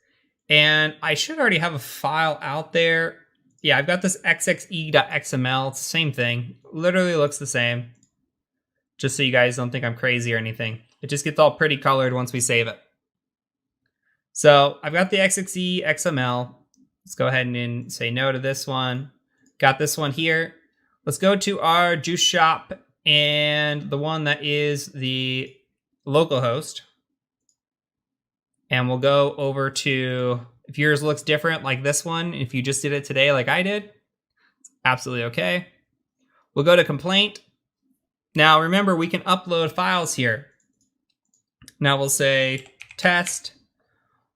And I should already have a file out there. Yeah, I've got this xxe.xml. It's the same thing. Literally looks the same. Just so you guys don't think I'm crazy or anything. It just gets all pretty colored once we save it. So I've got the xxe XML. Let's go ahead and say no to this one. Got this one here. Let's go to our juice shop and the one that is the local host. And we'll go over to, if yours looks different like this one, if you just did it today like I did, it's absolutely okay. We'll go to complaint. Now remember, we can upload files here. Now we'll say test.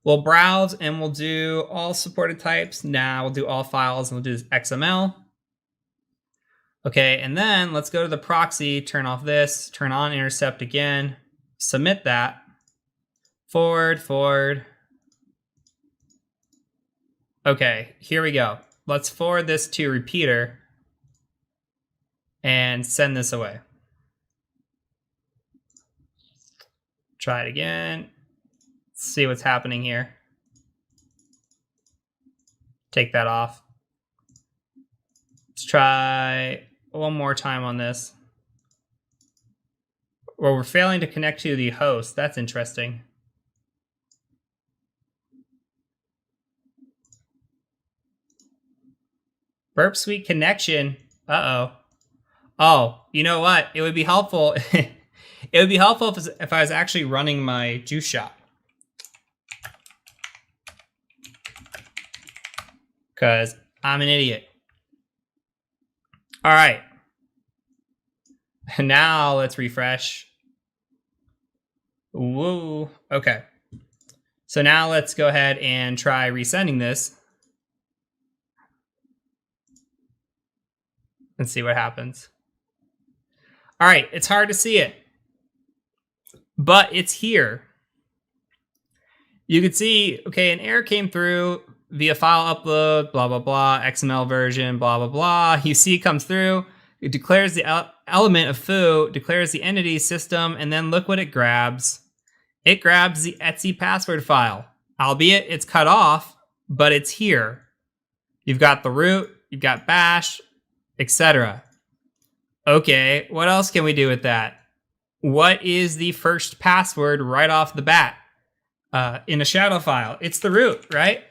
We'll browse and we'll do all supported types. Now we'll do all files and we'll do XML. Okay, and then let's go to the proxy, turn off this, turn on intercept again, submit that. Forward. Okay, here we go. Let's forward this to repeater and send this away. Try it again. Let's see what's happening here. Take that off. Let's try one more time on this. Well, we're failing to connect to the host. That's interesting. Burp Suite connection. Uh-oh. Oh, you know what? It would be helpful. It would be helpful if I was actually running my juice shop. Because I'm an idiot. All right. Now let's refresh. Woo. Okay. So now let's go ahead and try resending this. And see what happens. All right, it's hard to see it, but it's here. You can see, okay, an error came through via file upload, blah, blah, blah, XML version, blah, blah, blah. You see it comes through, it declares the element of foo, declares the entity system, and then look what it grabs. It grabs the etc password file, albeit it's cut off, but it's here. You've got the root, you've got bash, etc. Okay, what else can we do with that? What is the first password right off the bat in a shadow file? It's the root, right?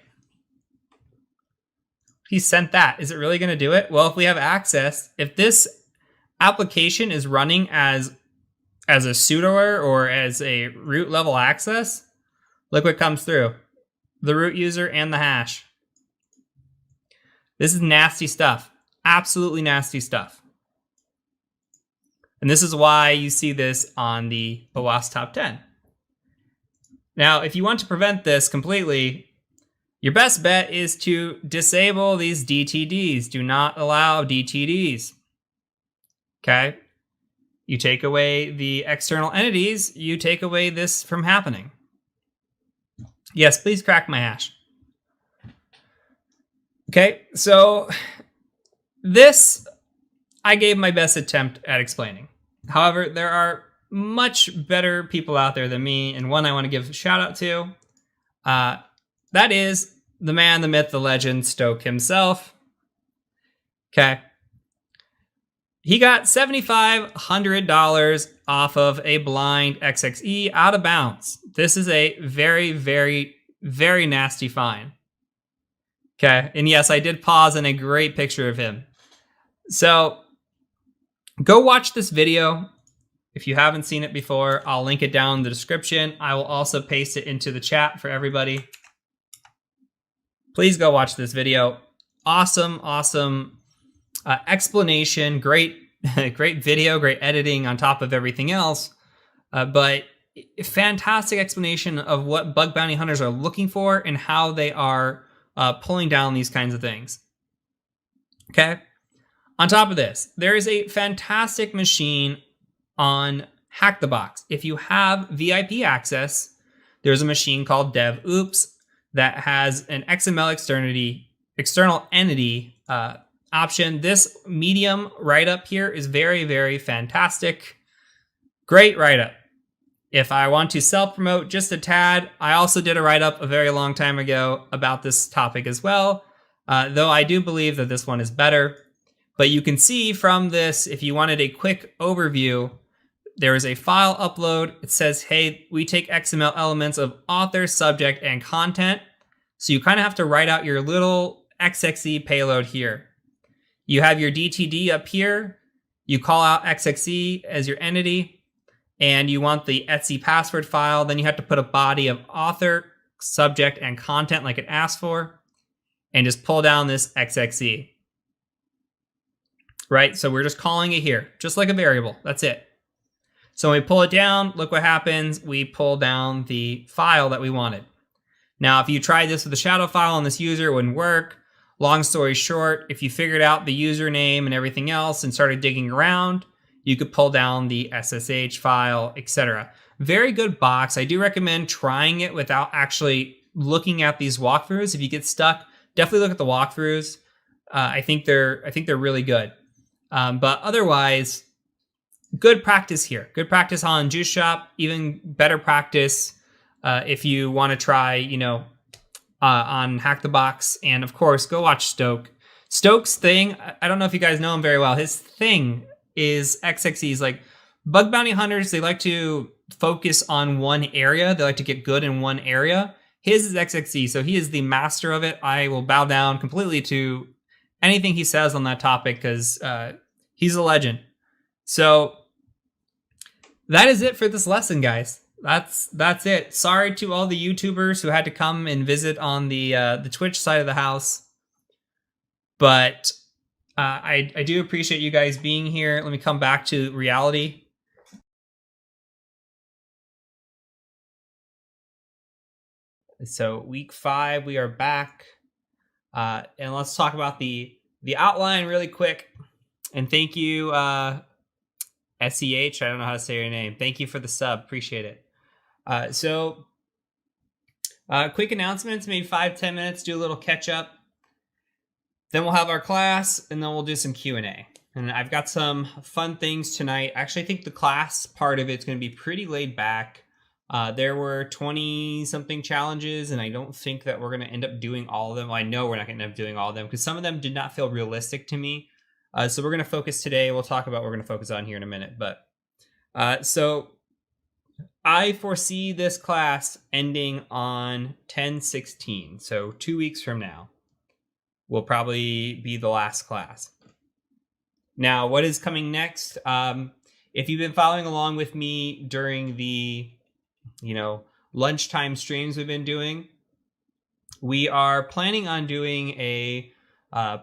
He sent that. Is it really going to do it? Well, if we have access, if this application is running as a sudoer or as a root level access, look what comes through. The root user and the hash. This is nasty stuff. Absolutely nasty stuff. And this is why you see this on the OWASP Top 10. Now, if you want to prevent this completely, Your best bet is to disable these DTDs. Do not allow DTDs. Okay? You take away the external entities, you take away this from happening. Yes, please crack my hash. Okay, so this I gave my best attempt at explaining. However, there are much better people out there than me, and one I want to give a shout out to. That is the man, the myth, the legend, Stoke himself. Okay. He got $7,500 off of a blind XXE out of bounds. This is a very, very, very nasty fine. Okay. And yes, I did pause in a great picture of him. So go watch this video. If you haven't seen it before, I'll link it down in the description. I will also paste it into the chat for everybody. Please go watch this video. Awesome, awesome explanation. Great, great video, great editing on top of everything else. But fantastic explanation of what bug bounty hunters are looking for and how they are pulling down these kinds of things. Okay. On top of this, there is a fantastic machine on Hack the Box. If you have VIP access, there's a machine called DevOps that has an XML external entity option. This medium write-up here is very, very fantastic. Great write-up. If I want to self-promote just a tad, I also did a write-up a very long time ago about this topic as well, though I do believe that this one is better. But you can see from this, if you wanted a quick overview, there is a file upload. It says, hey, we take XML elements of author, subject, and content. So you kind of have to write out your little XXE payload here. You have your DTD up here. You call out XXE as your entity, and you want the Etsy password file. Then you have to put a body of author, subject, and content like it asks for, and just pull down this XXE. Right? So we're just calling it here, just like a variable. That's it. So when we pull it down, look what happens. We pull down the file that we wanted. Now, if you tried this with a shadow file on this user, it wouldn't work. Long story short, if you figured out the username and everything else and started digging around, you could pull down the SSH file, etc. Very good box. I do recommend trying it without actually looking at these walkthroughs. If you get stuck, definitely look at the walkthroughs. I think they're really good. But otherwise, good practice here. Good practice on Juice Shop. Even better practice if you want to try, on Hack the Box. And of course, go watch Stoke. Stoke's thing, I don't know if you guys know him very well. His thing is XXEs. Like bug bounty hunters, they like to focus on one area. They like to get good in one area. His is XXE, so he is the master of it. I will bow down completely to anything he says on that topic because he's a legend. So that is it for this lesson, guys. That's it. Sorry to all the YouTubers who had to come and visit on the Twitch side of the house, but I do appreciate you guys being here. Let me come back to reality. So week 5, we are back, and let's talk about the outline really quick. And thank you, SEH. I don't know how to say your name. Thank you for the sub. Appreciate it. So quick announcements, maybe 5-10 minutes, do a little catch up. Then we'll have our class, and then we'll do some Q&A. And I've got some fun things tonight. Actually, I think the class part of it's going to be pretty laid back. There were 20-something challenges, and I don't think that we're going to end up doing all of them. Well, I know we're not going to end up doing all of them because some of them did not feel realistic to me. So we're going to focus today. We'll talk about what we're going to focus on here in a minute. But so I foresee this class ending on 10/16. So 2 weeks from now will probably be the last class. Now, what is coming next? If you've been following along with me during the, lunchtime streams we've been doing, we are planning on doing a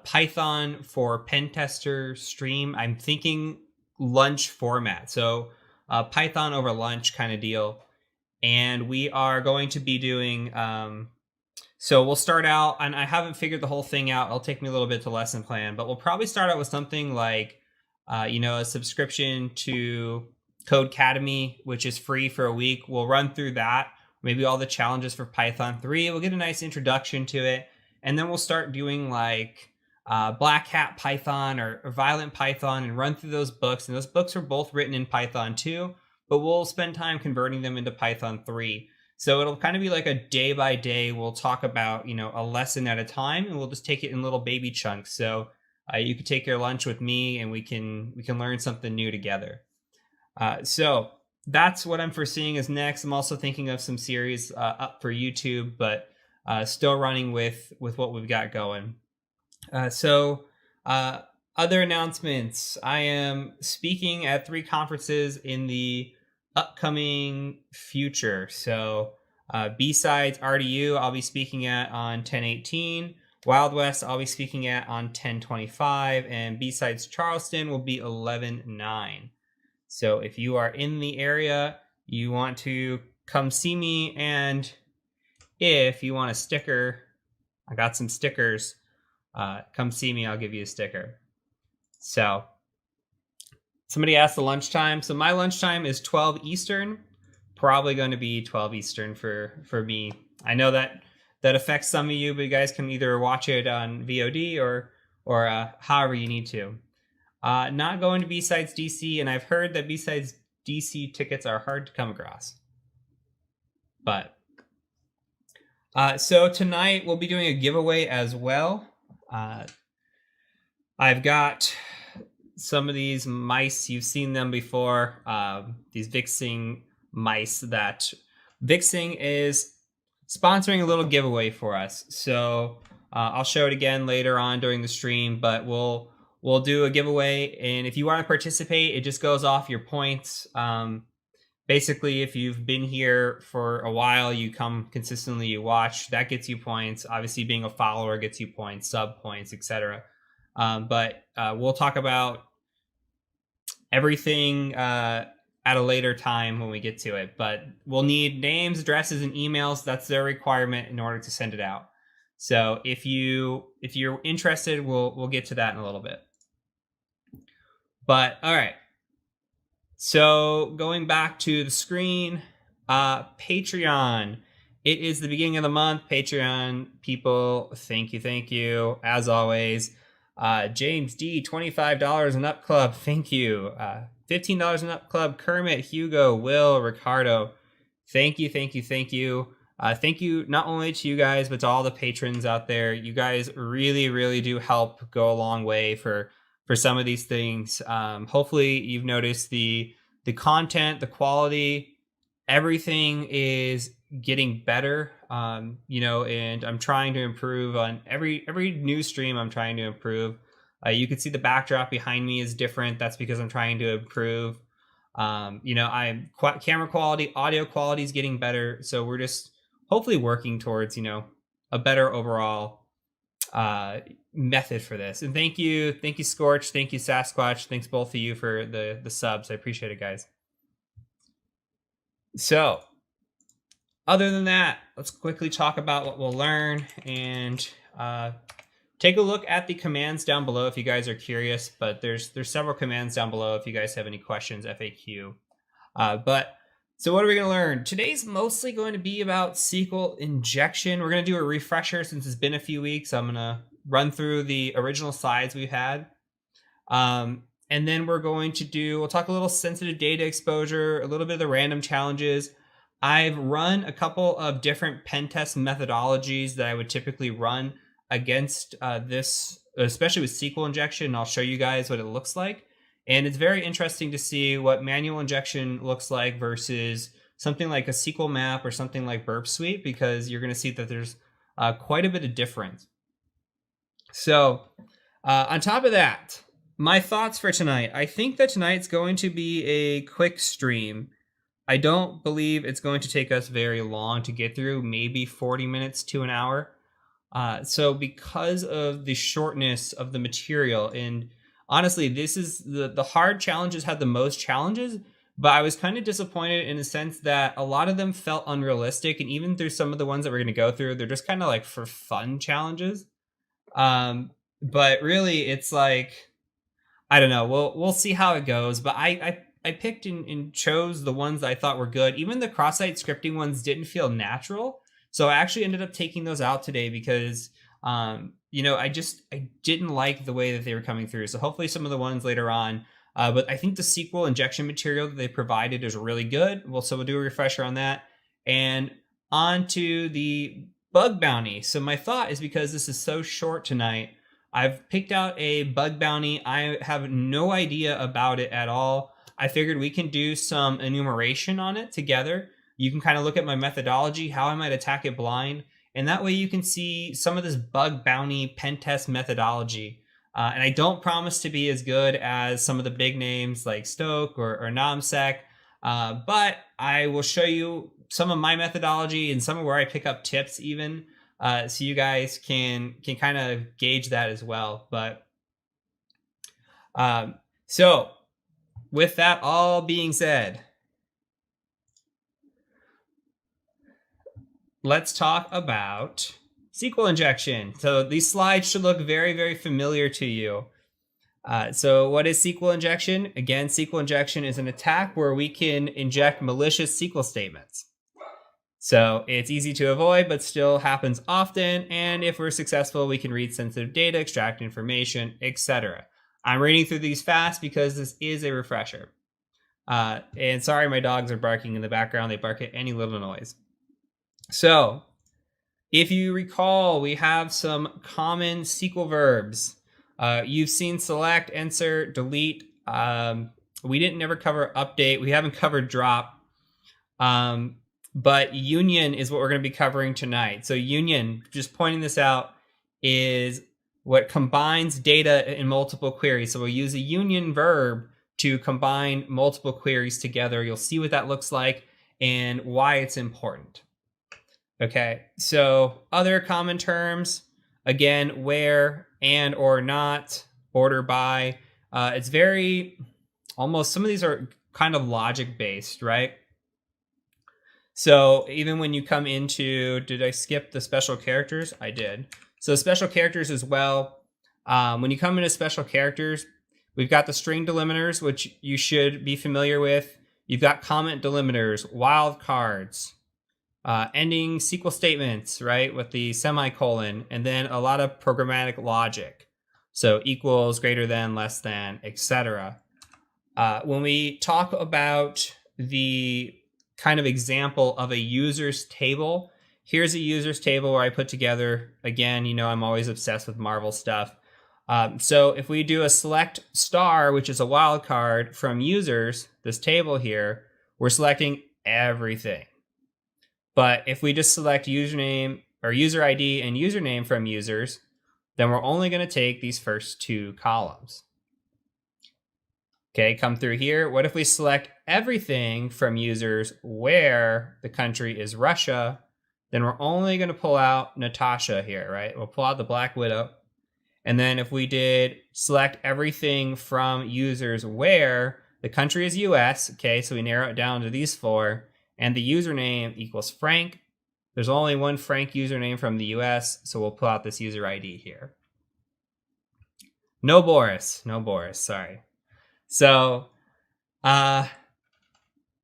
Python for pen tester stream. I'm thinking lunch format. So Python over lunch kind of deal. And we are going to be doing So we'll start out, and I haven't figured the whole thing out. It'll take me a little bit to lesson plan, but we'll probably start out with something like, a subscription to Codecademy, which is free for a week. We'll run through that, maybe all the challenges for Python 3. We'll get a nice introduction to it, and then we'll start doing like Black Hat Python or Violent Python and run through those books. And those books are both written in Python 2, but we'll spend time converting them into Python 3. So it'll kind of be like a day by day. We'll talk about, a lesson at a time, and we'll just take it in little baby chunks. So you could take your lunch with me, and we can learn something new together. So that's what I'm foreseeing as next. I'm also thinking of some series up for YouTube, but still running with what we've got going. So other announcements. I am speaking at 3 conferences in the upcoming future. So B-Sides RDU I'll be speaking at on 10/18. Wild West I'll be speaking at on 10/25, and B-Sides Charleston will be 11/9. So if you are in the area, you want to come see me, and if you want a sticker, I got some stickers. Come see me, I'll give you a sticker. So somebody asked the lunchtime. So my lunchtime is 12 Eastern. Probably going to be 12 Eastern for me. I know that affects some of you, but you guys can either watch it on VOD or however you need to. Not going to B-Sides DC, and I've heard that B-Sides DC tickets are hard to come across. But so tonight we'll be doing a giveaway as well. I've got some of these mice. You've seen them before. These Vixing mice that Vixing is sponsoring a little giveaway for us. So I'll show it again later on during the stream, but we'll do a giveaway. And if you want to participate, it just goes off your points. Basically, if you've been here for a while, you come consistently, you watch, that gets you points. Obviously, being a follower gets you points, sub points, etc. But we'll talk about everything at a later time when we get to it. But we'll need names, addresses, and emails. That's their requirement in order to send it out. So if you're interested, we'll get to that in a little bit. But all right. So going back to the screen, Patreon. It is the beginning of the month. Patreon people, thank you. As always, James D, $25 and up club. Thank you. $15 and up club. Kermit, Hugo, Will, Ricardo. Thank you. Thank you not only to you guys, but to all the patrons out there. You guys really, really do help go a long way for some of these things. Hopefully you've noticed the content, the quality, everything is getting better. And I'm trying to improve on every new stream. I'm trying to improve. You can see the backdrop behind me is different. That's because I'm trying to improve. Camera quality, audio quality is getting better. So we're just hopefully working towards, a better overall method for this. And thank you Scorch, thank you Sasquatch, thanks both of you for the subs. I appreciate it, guys. So other than that, let's quickly talk about what we'll learn and take a look at the commands down below if you guys are curious. But there's several commands down below if you guys have any questions, FAQ. So what are we going to learn? Today's mostly going to be about SQL injection. We're going to do a refresher since it's been a few weeks. I'm going to run through the original slides we've had. And then we'll talk a little sensitive data exposure, a little bit of the random challenges. I've run a couple of different pen test methodologies that I would typically run against this, especially with SQL injection. I'll show you guys what it looks like. And it's very interesting to see what manual injection looks like versus something like a SQL map or something like Burp Suite, because you're going to see that there's quite a bit of difference. So on top of that, my thoughts for tonight. I think that tonight's going to be a quick stream. I don't believe it's going to take us very long to get through, maybe 40 minutes to an hour. So because of the shortness of the material, and honestly, this is the hard challenges have the most challenges, but I was kind of disappointed in the sense that a lot of them felt unrealistic, and even through some of the ones that we're going to go through, they're just kind of like for fun challenges. But really, it's like, I don't know. We'll see how it goes. But I picked and chose the ones that I thought were good. Even the cross-site scripting ones didn't feel natural, so I actually ended up taking those out today because I didn't like the way that they were coming through. So hopefully some of the ones later on. But I think the SQL injection material that they provided is really good. So we'll do a refresher on that. And on to the bug bounty. So my thought is, because this is so short tonight, I've picked out a bug bounty. I have no idea about it at all. I figured we can do some enumeration on it together. You can kind of look at my methodology, how I might attack it blind. And that way you can see some of this bug bounty pen test methodology. And I don't promise to be as good as some of the big names like Stoke or Namsec, but I will show you some of my methodology and some of where I pick up tips even, so you guys can kind of gauge that as well. But so with that all being said, let's talk about SQL injection. So these slides should look very, very familiar to you. So what is SQL injection? Again, SQL injection is an attack where we can inject malicious SQL statements. So it's easy to avoid, but still happens often. And if we're successful, we can read sensitive data, extract information, etc. I'm reading through these fast because this is a refresher. And sorry, my dogs are barking in the background. They bark at any little noise. So if you recall, we have some common SQL verbs. You've seen select, insert, delete. We didn't never cover update. We haven't covered drop. But union is what we're going to be covering tonight. So union, just pointing this out, is what combines data in multiple queries. So we'll use a union verb to combine multiple queries together. You'll see what that looks like and why it's important. Okay, so other common terms, again, where, and, or not, order by. It's very, almost, some of these are kind of logic based, right? So even when you come into, did I skip the special characters? I did. So special characters as well. When you come into special characters, we've got the string delimiters, which you should be familiar with. You've got comment delimiters, wildcards, ending SQL statements, right, with the semicolon, and then a lot of programmatic logic. So equals, greater than, less than, etc. When we talk about the kind of example of a users table, here's a users table where I put together, again, I'm always obsessed with Marvel stuff. So if we do a select star, which is a wildcard from users, this table here, we're selecting everything. But if we just select username or user ID and username from users, then we're only going to take these first two columns. Okay, come through here. What if we select everything from users where the country is Russia? Then we're only going to pull out Natasha here, right? We'll pull out the Black Widow. And then if we did select everything from users where the country is US, okay, so we narrow it down to these four, and the username equals Frank. There's only one Frank username from the US, so we'll pull out this user ID here. No Boris, sorry. So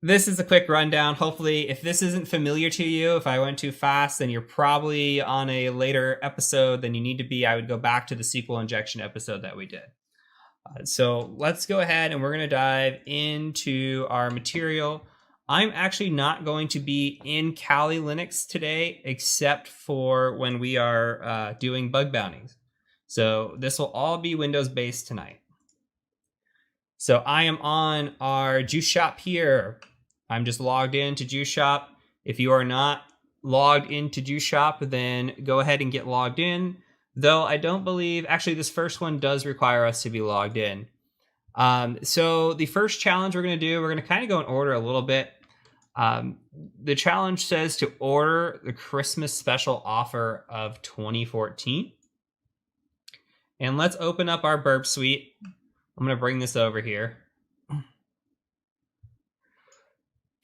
this is a quick rundown. Hopefully, if this isn't familiar to you, if I went too fast, then you're probably on a later episode than you need to be. I would go back to the SQL injection episode that we did. So let's go ahead and we're going to dive into our material. I'm actually not going to be in Kali Linux today, except for when we are doing bug bounties. So this will all be Windows based tonight. So I am on our Juice Shop here. I'm just logged into Juice Shop. If you are not logged into Juice Shop, then go ahead and get logged in. Though I don't believe, actually this first one does require us to be logged in. So the first challenge we're going to do, we're going to kind of go in order a little bit. The challenge says to order the Christmas special offer of 2014. And let's open up our Burp Suite. I'm going to bring this over here.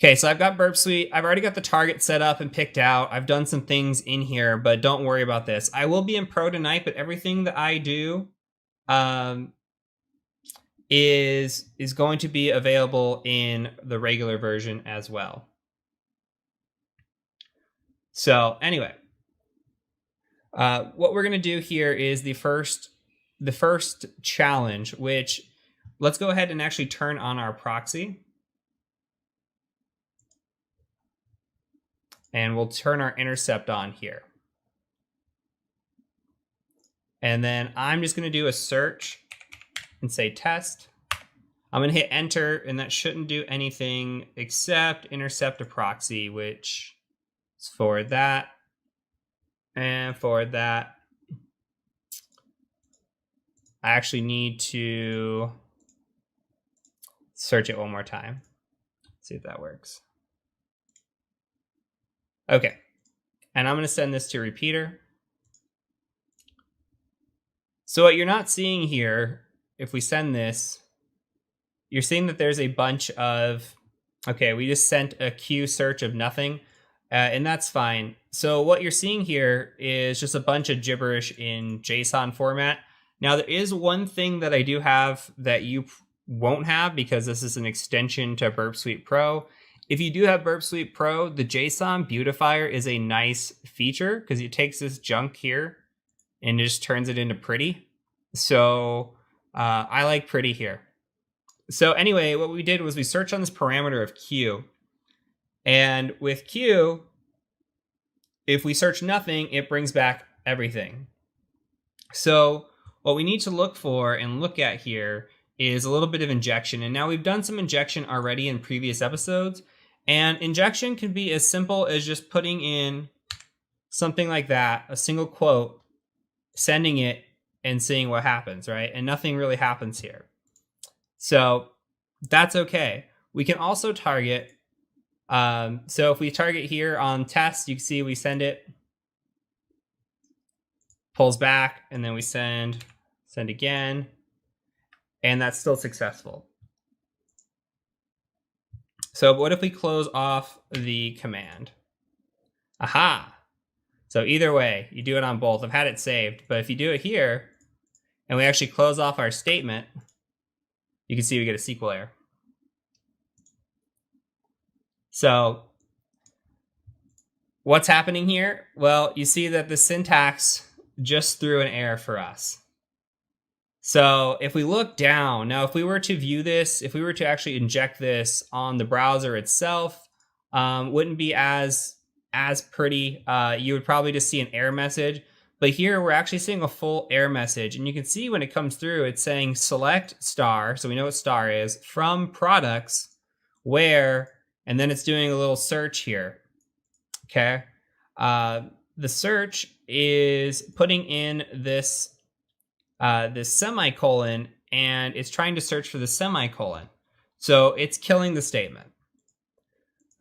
Okay, so I've got Burp Suite. I've already got the target set up and picked out. I've done some things in here, but don't worry about this. I will be in Pro tonight, but everything that I do is going to be available in the regular version as well. So anyway, what we're going to do here is the first challenge, which let's go ahead and actually turn on our proxy. And we'll turn our intercept on here. And then I'm just going to do a search and say test. I'm going to hit enter, and that shouldn't do anything except intercept a proxy, which is forward that and forward that. I actually need to search it one more time. See if that works. Okay, and I'm going to send this to repeater. So what you're not seeing here, if we send this, you're seeing that there's a bunch of, okay, we just sent a queue search of nothing, and that's fine. So what you're seeing here is just a bunch of gibberish in JSON format. Now there is one thing that I do have that you won't have, because this is an extension to Burp Suite Pro. If you do have Burp Suite Pro, the JSON beautifier is a nice feature because it takes this junk here and just turns it into pretty. So I like pretty here. So anyway, what we did was we searched on this parameter of Q. And with Q, if we search nothing, it brings back everything. So what we need to look for and look at here is a little bit of injection. And now we've done some injection already in previous episodes. And injection can be as simple as just putting in something like that, a single quote, sending it and seeing what happens, right? And nothing really happens here. So that's okay. We can also target. So if we target here on test, you can see we send it, pulls back, and then we send again, and that's still successful. So what if we close off the command? Aha! So either way, you do it on both. I've had it saved, but if you do it here, and we actually close off our statement, you can see we get a SQL error. So what's happening here? Well, you see that the syntax just threw an error for us. So if we look down, now if we were to view this, if we were to actually inject this on the browser itself, wouldn't be as pretty. You would probably just see an error message. But here we're actually seeing a full error message. And you can see when it comes through, it's saying select star, so we know what star is, from products, where, and then it's doing a little search here, okay? The search is putting in this semicolon, and it's trying to search for the semicolon. So it's killing the statement.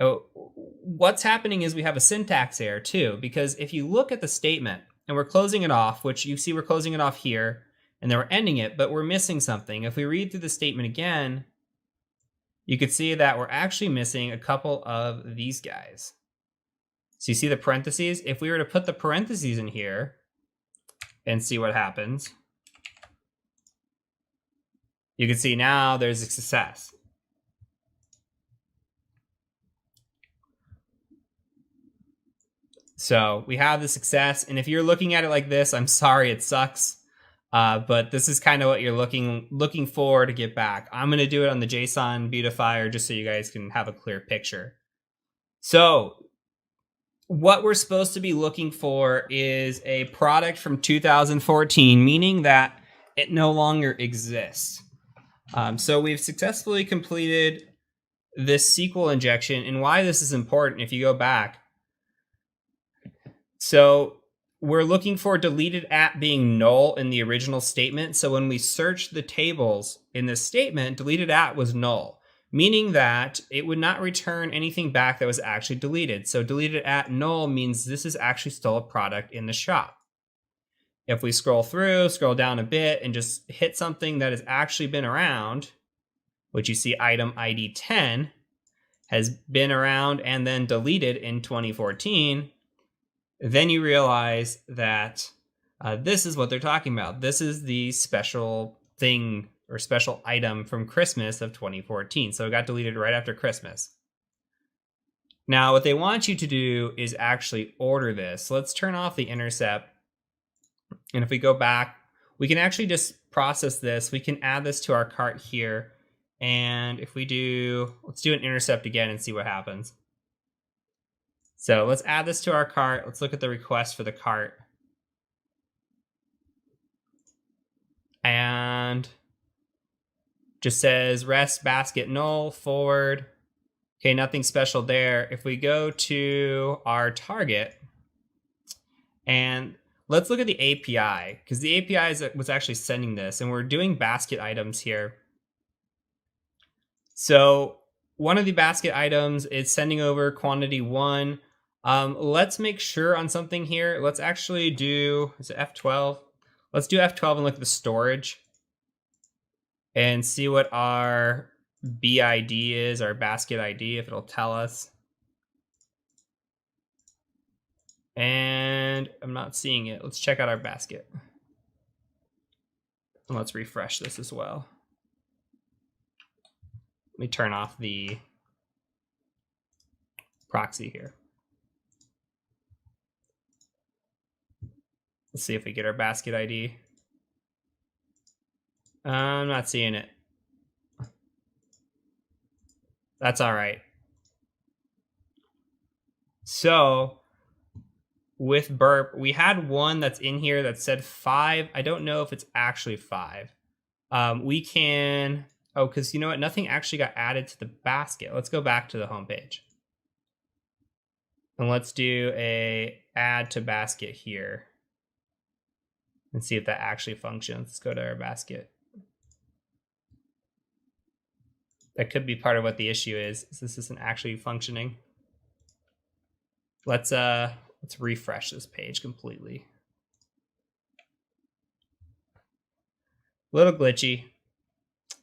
So what's happening is we have a syntax error too, because if you look at the statement and we're closing it off, which you see we're closing it off here, and then we're ending it, but we're missing something. If we read through the statement again, you could see that we're actually missing a couple of these guys. So you see the parentheses? If we were to put the parentheses in here and see what happens, you can see now there's a success. So we have the success, and if you're looking at it like this, I'm sorry, it sucks. But this is kind of what you're looking for to get back. I'm going to do it on the JSON beautifier just so you guys can have a clear picture. So what we're supposed to be looking for is a product from 2014, meaning that it no longer exists. So we've successfully completed this SQL injection, and why this is important if you go back. So we're looking for deleted at being null in the original statement. So when we searched the tables in this statement, deleted at was null, meaning that it would not return anything back that was actually deleted. So deleted at null means this is actually still a product in the shop. If we scroll down a bit and just hit something that has actually been around, which you see item ID 10, has been around and then deleted in 2014, then you realize that this is what they're talking about. This is the special thing or special item from Christmas of 2014. So it got deleted right after Christmas. Now, what they want you to do is actually order this. So let's turn off the intercept. And if we go back, we can actually just process this. We can add this to our cart here. And if we do, let's do an intercept again and see what happens. So let's add this to our cart. Let's look at the request for the cart. And just says rest basket null forward. Okay, nothing special there. If we go to our target and let's look at the API, because the API was actually sending this, and we're doing basket items here. So one of the basket items is sending over quantity 1. Let's make sure on something here. Let's actually do, is it F12? Let's do F12 and look at the storage and see what our BID is, our basket ID, if it'll tell us. And I'm not seeing it. Let's check out our basket. And let's refresh this as well. Let me turn off the proxy here. Let's see if we get our basket ID. I'm not seeing it. That's all right. So with burp, we had one that's in here that said 5. I don't know if it's actually 5. We can, because you know what? Nothing actually got added to the basket. Let's go back to the home page. And let's do a add to basket here and see if that actually functions. Let's go to our basket. That could be part of what the issue is. This isn't actually functioning. Let's refresh this page completely. A little glitchy.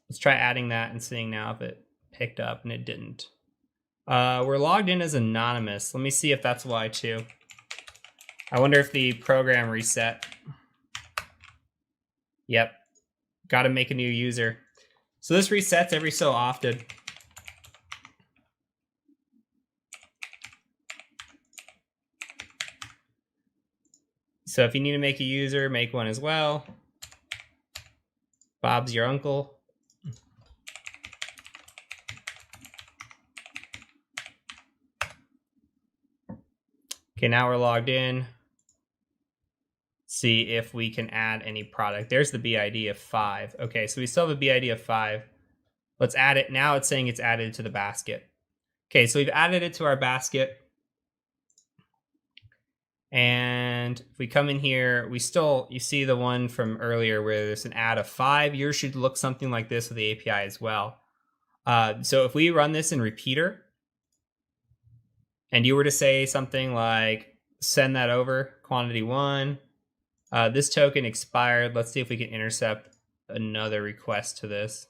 Let's try adding that and seeing now if it picked up, and it didn't. We're logged in as anonymous. Let me see if that's why too. I wonder if the program reset. Yep. Got to make a new user. So this resets every so often. So if you need to make a user, make one as well. Bob's your uncle. Okay, now we're logged in. See if we can add any product. There's the BID of 5. Okay, so we still have a BID of 5. Let's add it. Now it's saying it's added to the basket. Okay, so we've added it to our basket. And if we come in here, we still, you see the one from earlier where there's an add of 5. Yours should look something like this with the API as well. So if we run this in repeater, and you were to say something like, send that over, quantity 1, this token expired. Let's see if we can intercept another request to this.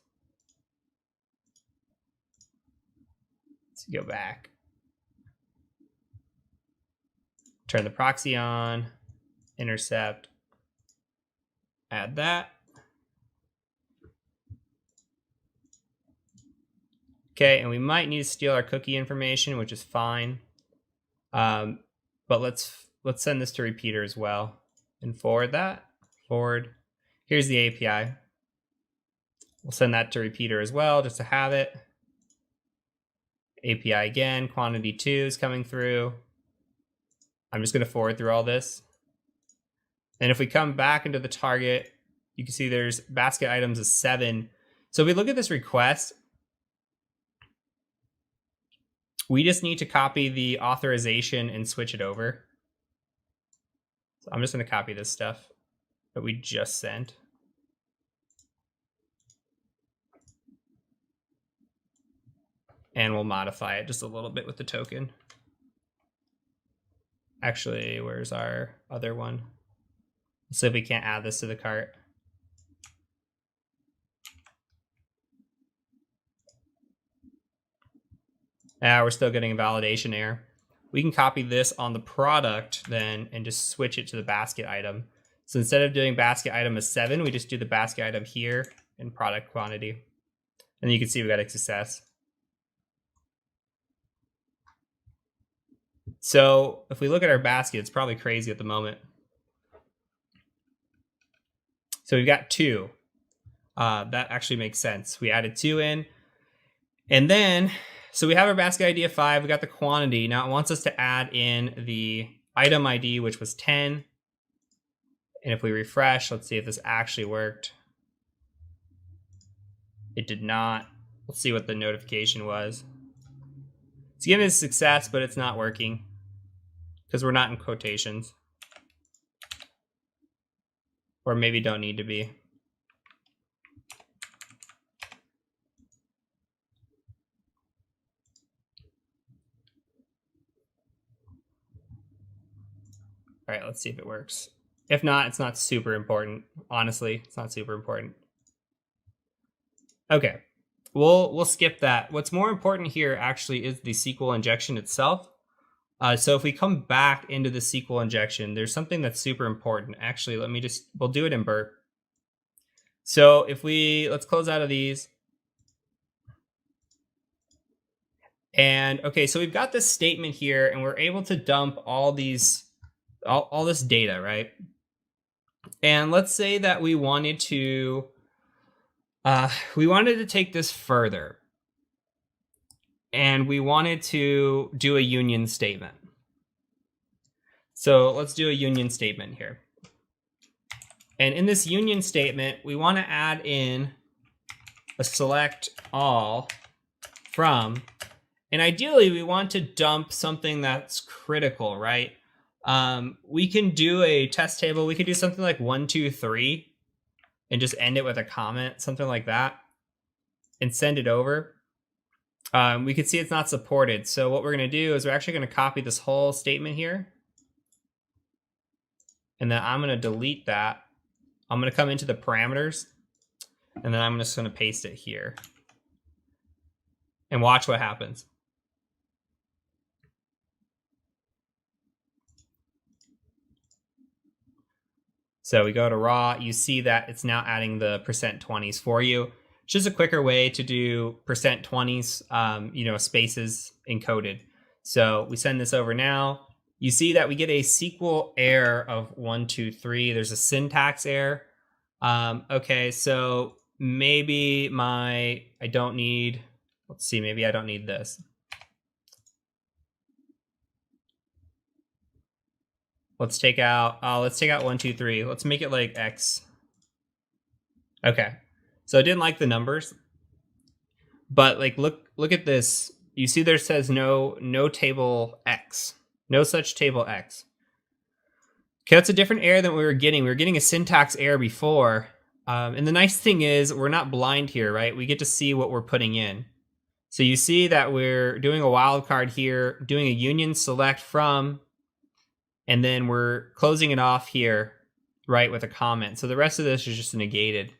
Let's go back. Turn the proxy on, intercept, add that. Okay, and we might need to steal our cookie information, which is fine. But let's send this to repeater as well and forward that. Forward. Here's the API. We'll send that to repeater as well, just to have it. API again, quantity 2 is coming through. I'm just going to forward through all this. And if we come back into the target, you can see there's basket items of 7. So if we look at this request, we just need to copy the authorization and switch it over. So I'm just going to copy this stuff that we just sent. And we'll modify it just a little bit with the token. Actually, where's our other one? Let's see if we can't add this to the cart. We're still getting a validation error. We can copy this on the product then and just switch it to the basket item. So instead of doing basket item as 7, we just do the basket item here in product quantity. And you can see we got a success. So if we look at our basket, it's probably crazy at the moment. So we've got 2. That actually makes sense. We added 2 in. And then, so we have our basket ID of 5. We got the quantity. Now it wants us to add in the item ID, which was 10. And if we refresh, let's see if this actually worked. It did not. Let's see what the notification was. It's giving us success, but it's not working because we're not in quotations. Or maybe don't need to be. All right, let's see if it works. If not, it's not super important. Honestly, it's not super important. Okay, we'll skip that. What's more important here actually is the SQL injection itself. So if we come back into the SQL injection, there's something that's super important. Actually, we'll do it in Burp. So if let's close out of these. And okay, so we've got this statement here and we're able to dump all this data, right? And let's say that we wanted to take this further. And we wanted to do a union statement. So let's do a union statement here. And in this union statement, we want to add in a select all from, and ideally we want to dump something that's critical, right? We can do a test table. We could do something like 1, 2, 3 and just end it with a comment, something like that, and send it over. We can see it's not supported. So what we're going to do is we're actually going to copy this whole statement here. And then I'm going to delete that. I'm going to come into the parameters. And then I'm just going to paste it here. And watch what happens. So we go to raw. You see that it's now adding the %20s for you. It's just a quicker way to do %20s, spaces encoded. So we send this over now. You see that we get a SQL error of 1, 2, 3. There's a syntax error. Okay, so maybe maybe I don't need this. Let's take out 1, 2, 3. Let's make it like X. Okay. So I didn't like the numbers, but like look at this. You see there says no table X, no such table X. Okay, that's a different error than we were getting. We were getting a syntax error before, and the nice thing is we're not blind here, right? We get to see what we're putting in. So you see that we're doing a wildcard here, doing a union select from, and then we're closing it off here, right, with a comment. So the rest of this is just negated.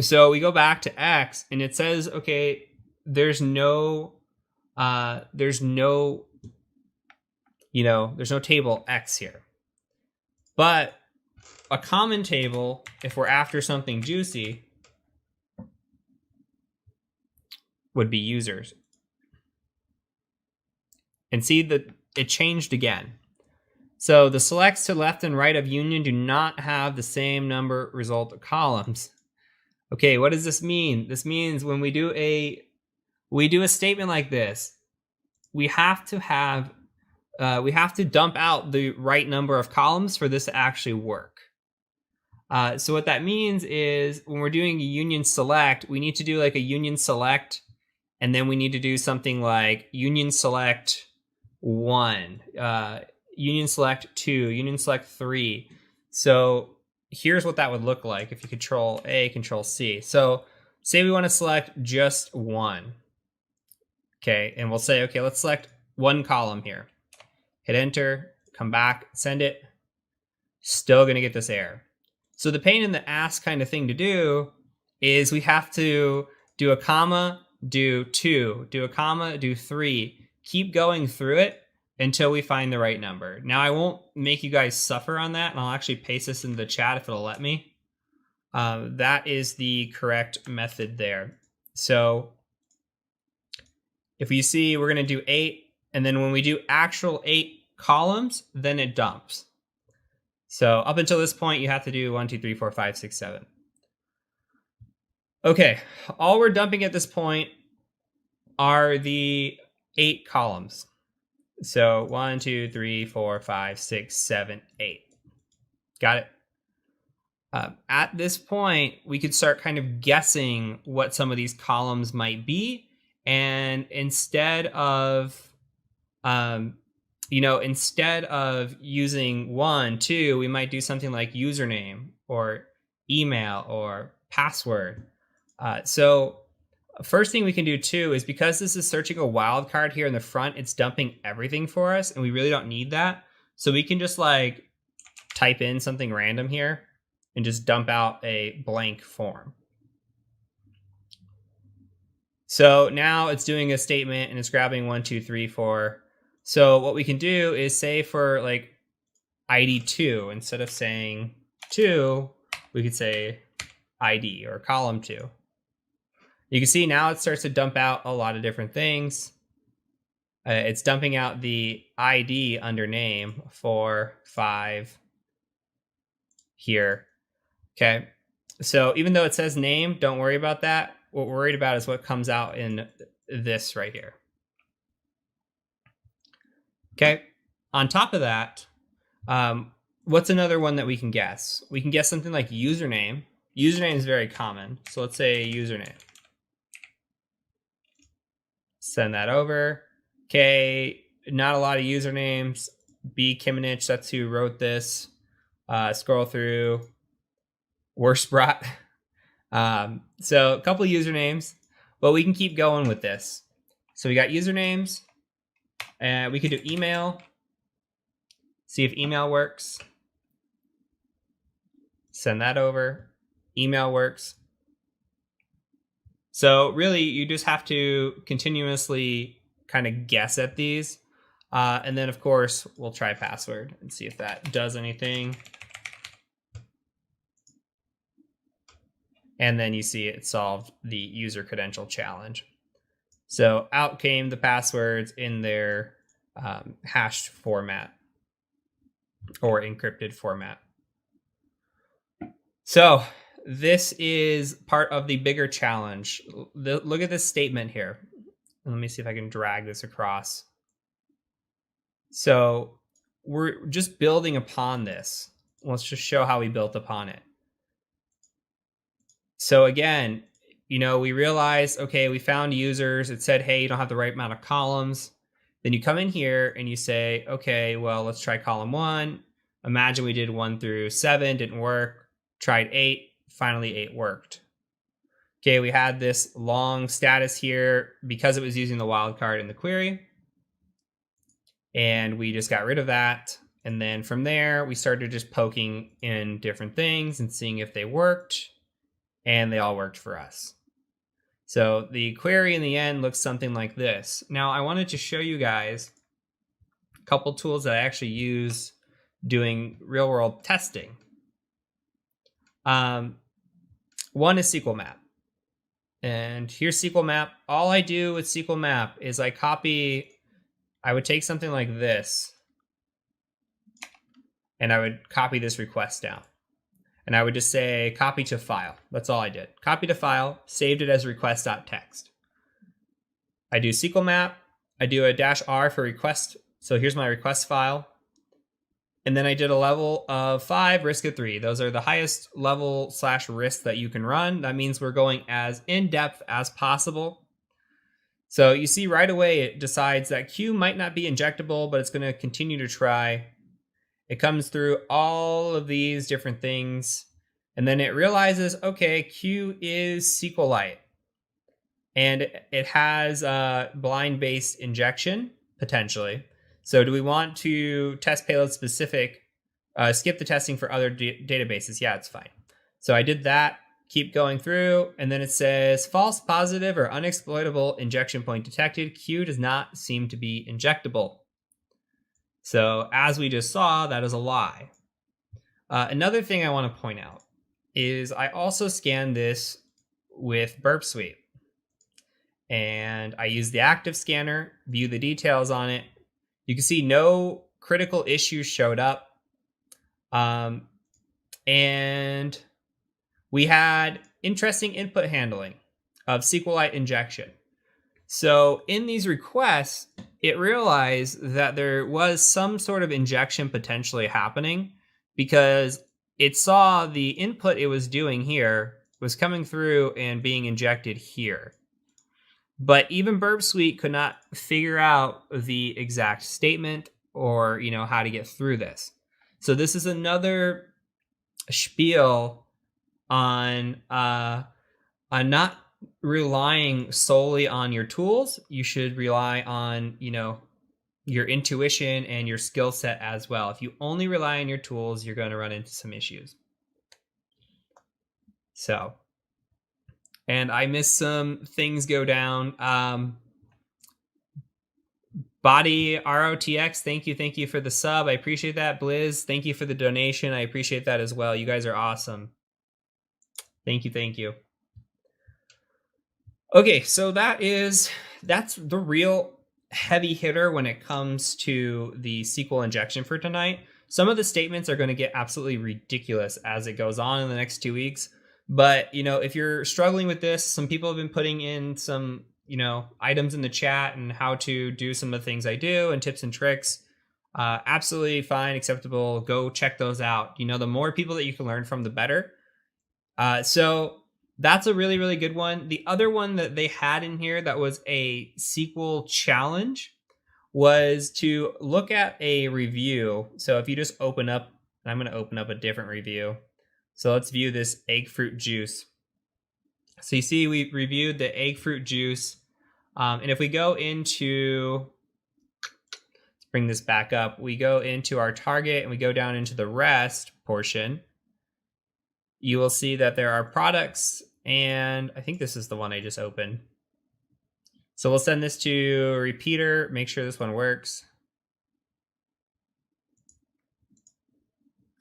So we go back to X and it says, okay, there's no table X here, but a common table, if we're after something juicy, would be users. And see that it changed again. So the selects to left and right of union do not have the same number result columns. Okay, what does this mean? This means when we do a statement like this, we have to dump out the right number of columns for this to actually work. So what that means is when we're doing a union select, we need to do like a union select, and then we need to do something like union select 1, union select 2, union select 3. So here's what that would look like if you Control A, Control C. So say we want to select just 1. Okay, and we'll say, okay, let's select 1 column here. Hit enter, come back, send it. Still going to get this error. So the pain in the ass kind of thing to do is we have to do a comma, do 2, do a comma, do 3. Keep going through it until we find the right number. Now, I won't make you guys suffer on that, and I'll actually paste this into the chat if it'll let me. That is the correct method there. So if you see, we're going to do 8, and then when we do actual 8 columns, then it dumps. So up until this point, you have to do 1, 2, 3, 4, 5, 6, 7. Okay, all we're dumping at this point are the 8 columns. So 1, 2, 3, 4, 5, 6, 7, 8. Got it? At this point, we could start kind of guessing what some of these columns might be. And instead of, instead of using 1, 2, we might do something like username or email or password. So first thing we can do too is, because this is searching a wildcard here in the front, it's dumping everything for us, and we really don't need that. So we can just like type in something random here and just dump out a blank form. So now it's doing a statement and it's grabbing 1, 2, 3, 4. So what we can do is say for like ID 2, instead of saying 2, we could say ID or column 2. You can see now it starts to dump out a lot of different things. It's dumping out the ID under name, 4, 5 here. Okay, so even though it says name, don't worry about that. What we're worried about is what comes out in this right here. Okay, on top of that, what's another one that we can guess? We can guess something like username. Username is very common. So let's say username. Send that over. Okay, not a lot of usernames. B. Kiminich, that's who wrote this. Scroll through. Worstbrat. So a couple of usernames, but we can keep going with this. So we got usernames, and we could do email. See if email works. Send that over. Email works. So really, you just have to continuously kind of guess at these. And then, of course, we'll try password and see if that does anything. And then you see it solved the user credential challenge. So out came the passwords in their hashed format or encrypted format. So this is part of the bigger challenge. Look at this statement here. Let me see if I can drag this across. So we're just building upon this. Let's just show how we built upon it. So again, we realized, okay, we found users. It said, hey, you don't have the right amount of columns. Then you come in here and you say, okay, well, let's try column 1. Imagine we did 1 through 7, didn't work. Tried 8, finally 8 worked. Okay, we had this long status here because it was using the wildcard in the query. And we just got rid of that. And then from there, we started just poking in different things and seeing if they worked. And they all worked for us. So the query in the end looks something like this. Now, I wanted to show you guys a couple tools that I actually use doing real world testing. One is SQL Map. And here's SQL Map. All I do with SQL Map is I would take something like this, and I would copy this request down. And I would just say copy to file. That's all I did. Copy to file, saved it as request.txt. I do SQL Map. I do a -R for request. So here's my request file. And then I did a level of 5, risk of 3. Those are the highest level / risk that you can run. That means we're going as in-depth as possible. So you see right away it decides that Q might not be injectable, but it's going to continue to try. It comes through all of these different things, and then it realizes, okay, Q is SQLite, and it has a blind-based injection, potentially. So do we want to test payload specific, skip the testing for other databases? Yeah, it's fine. So I did that. keep going through, and then it says false positive or unexploitable injection point detected. Q does not seem to be injectable. So as we just saw, that is a lie. Another thing I want to point out is I also scanned this with Burp Suite. And I use the active scanner, view the details on it. You can see no critical issues showed up. And we had interesting input handling of SQLite injection. So in these requests, it realized that there was some sort of injection potentially happening because it saw the input it was doing here was coming through and being injected here. But even Burp Suite could not figure out the exact statement or, how to get through this. So this is another spiel on not relying solely on your tools. You should rely on, your intuition and your skill set as well. If you only rely on your tools, you're going to run into some issues. So, and I missed some things go down. Body ROTX, thank you for the sub. I appreciate that. Blizz, thank you for the donation. I appreciate that as well. You guys are awesome. Thank you. Okay, so that's the real heavy hitter when it comes to the SQL injection for tonight. Some of the statements are going to get absolutely ridiculous as it goes on in the next 2 weeks. But, if you're struggling with this, some people have been putting in some, items in the chat and how to do some of the things I do and tips and tricks. Absolutely fine, acceptable. Go check those out. The more people that you can learn from, the better. So that's a really, really good one. The other one that they had in here that was a SQL challenge was to look at a review. So if you just open up, I'm going to open up a different review. So let's view this egg fruit juice. So you see we reviewed the egg fruit juice. And if we go into, let's bring this back up. We go into our target and we go down into the rest portion. You will see that there are products, and I think this is the one I just opened. So we'll send this to repeater, make sure this one works.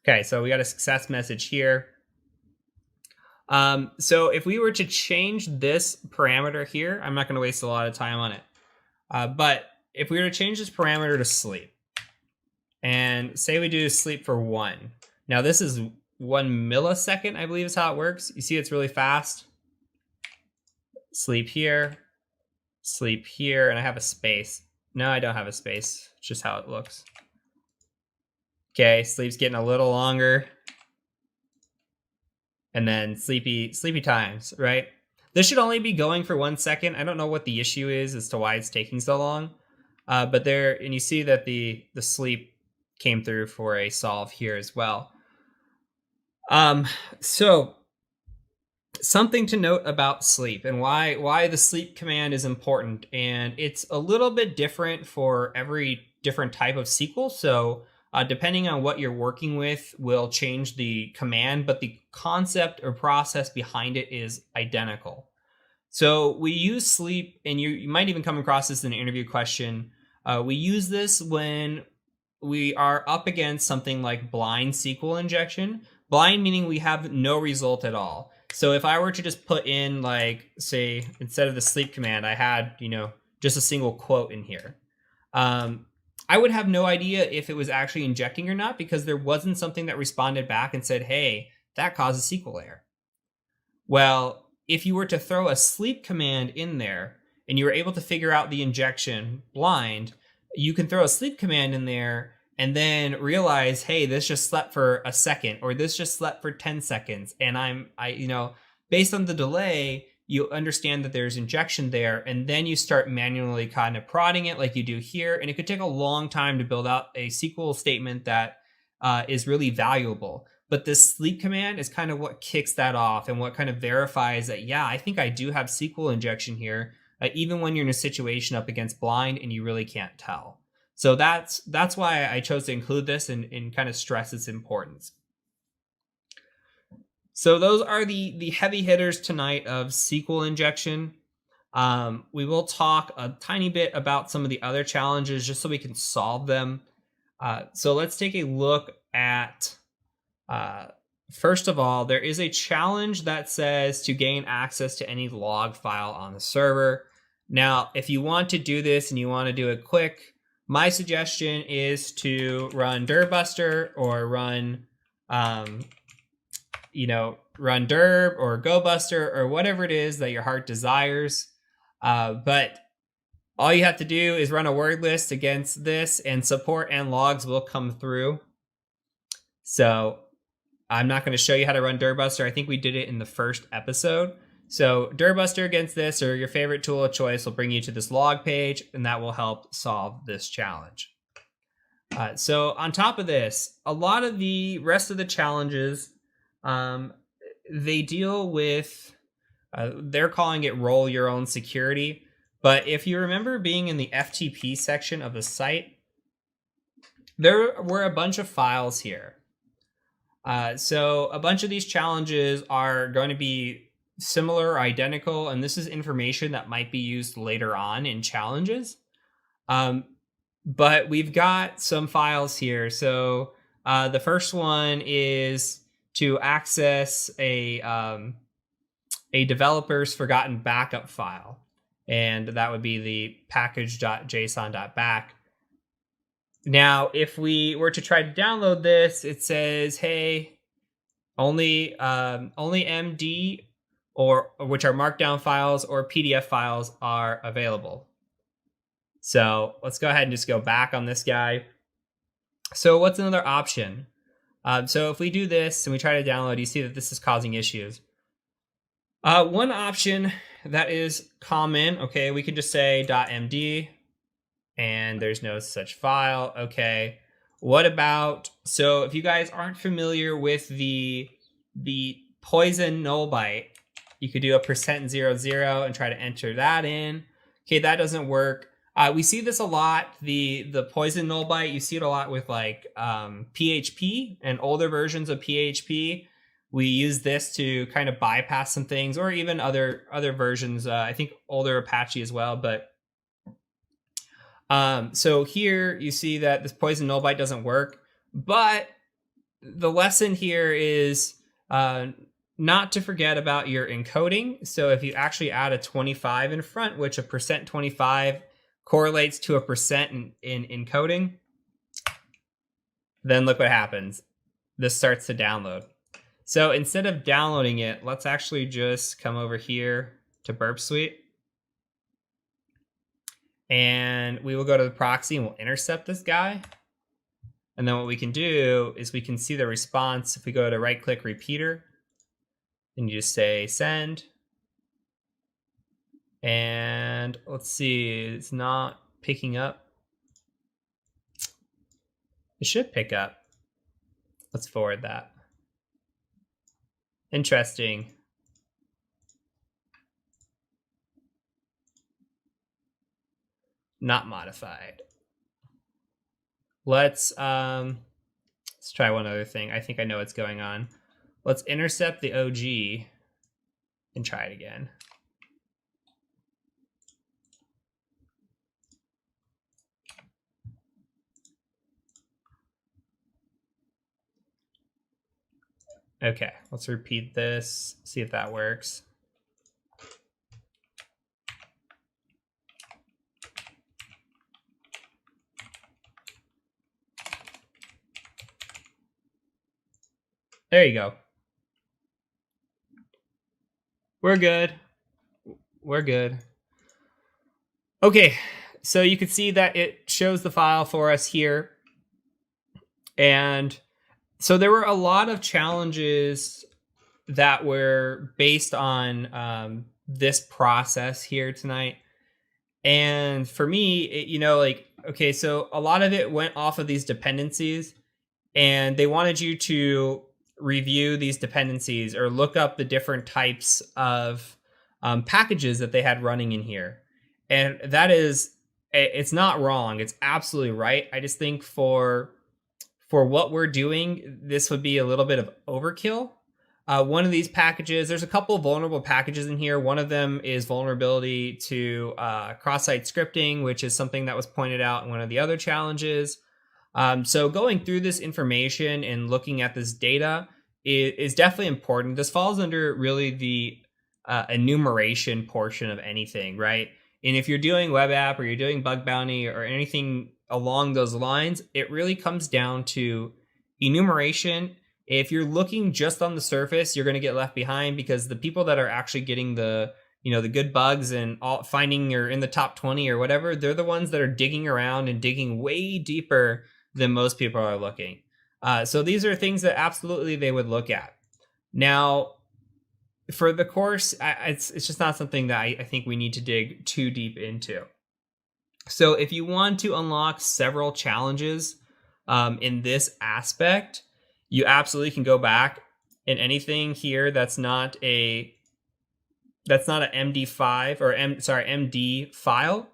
Okay, so we got a success message here. So if we were to change this parameter here, I'm not going to waste a lot of time on it. But if we were to change this parameter to sleep, and say we do sleep for 1. Now this is 1 millisecond, I believe is how it works. You see it's really fast. Sleep here, and I have a space. No, I don't have a space. It's just how it looks. Okay, sleep's getting a little longer. And then sleepy times, right? This should only be going for 1 second. I don't know what the issue is as to why it's taking so long. But there, and you see that the sleep came through for a solve here as well. So something to note about sleep and why the sleep command is important. And it's a little bit different for every different type of SQL. So depending on what you're working with will change the command, but the concept or process behind it is identical. So we use sleep, and you might even come across this in an interview question. We use this when we are up against something like blind SQL injection. Blind meaning we have no result at all. So if I were to just put in, like, say, instead of the sleep command, I had, just a single quote in here. I would have no idea if it was actually injecting or not because there wasn't something that responded back and said, hey, that causes SQL error. Well, if you were to throw a sleep command in there and you were able to figure out the injection blind, you can throw a sleep command in there and then realize, hey, this just slept for a second or this just slept for 10 seconds. And based on the delay, you understand that there's injection there, and then you start manually kind of prodding it like you do here. And it could take a long time to build out a SQL statement that is really valuable. But this sleep command is kind of what kicks that off and what kind of verifies that, yeah, I think I do have SQL injection here, even when you're in a situation up against blind and you really can't tell. So that's why I chose to include this and kind of stress its importance. So those are the heavy hitters tonight of SQL injection. We will talk a tiny bit about some of the other challenges just so we can solve them. So let's take a look at, first of all, there is a challenge that says to gain access to any log file on the server. Now, if you want to do this and you want to do it quick, my suggestion is to run dirbuster or run, run dirb or gobuster or whatever it is that your heart desires. But all you have to do is run a word list against this, and support and logs will come through. So I'm not going to show you how to run dirbuster. I think we did it in the first episode. So dirbuster against this or your favorite tool of choice will bring you to this log page, and that will help solve this challenge. So on top of this, a lot of the rest of the challenges, they deal with, they're calling it roll your own security. But if you remember being in the FTP section of the site, there were a bunch of files here. So a bunch of these challenges are going to be similar or identical, and this is information that might be used later on in challenges. But we've got some files here. So the first one is to access a developer's forgotten backup file, and that would be the package.json.back. Now, if we were to try to download this, it says, hey, only MD or which are markdown files or PDF files are available. So let's go ahead and just go back on this guy. So what's another option? So if we do this and we try to download, you see that this is causing issues. One option that is common, okay, we could just say .md, and there's no such file. Okay, what about, so if you guys aren't familiar with the poison null byte, you could do a %00 and try to enter that in. Okay, that doesn't work. We see this a lot, the poison null byte. You see it a lot with like PHP and older versions of PHP. We use this to kind of bypass some things, or even other versions. I think older Apache as well. But so here you see that this poison null byte doesn't work. But the lesson here is not to forget about your encoding. So if you actually add a 25 in front, which a %25 correlates to a % in encoding, then look what happens. This starts to download. So instead of downloading it, let's actually just come over here to Burp Suite. And we will go to the proxy and we'll intercept this guy. And then what we can do is we can see the response. If we go to right-click repeater, and you just say send. And let's see, it's not picking up. It should pick up. Let's forward that. Interesting. Not modified. Let's try one other thing. I think I know what's going on. Let's intercept the OG and try it again. Okay, let's repeat this, see if that works. There you go. We're good. We're good. Okay, so you can see that it shows the file for us here. And so there were a lot of challenges that were based on this process here tonight. And for me, okay, so a lot of it went off of these dependencies, and they wanted you to review these dependencies or look up the different types of packages that they had running in here. And that is, it's not wrong. It's absolutely right. I just think for what we're doing, this would be a little bit of overkill. One of these packages, there's a couple of vulnerable packages in here. One of them is vulnerability to cross-site scripting, which is something that was pointed out in one of the other challenges. So going through this information and looking at this data is definitely important. This falls under really the enumeration portion of anything, right? And if you're doing web app or you're doing bug bounty or anything along those lines, it really comes down to enumeration. If you're looking just on the surface, you're going to get left behind, because the people that are actually getting the good bugs and finding you're in the top 20 or whatever, they're the ones that are digging around and digging way deeper than most people are looking. So these are things that absolutely they would look at. Now, for the course, it's just not something that I think we need to dig too deep into. So if you want to unlock several challenges in this aspect, you absolutely can go back, and anything here that's not an MD5 or MD file,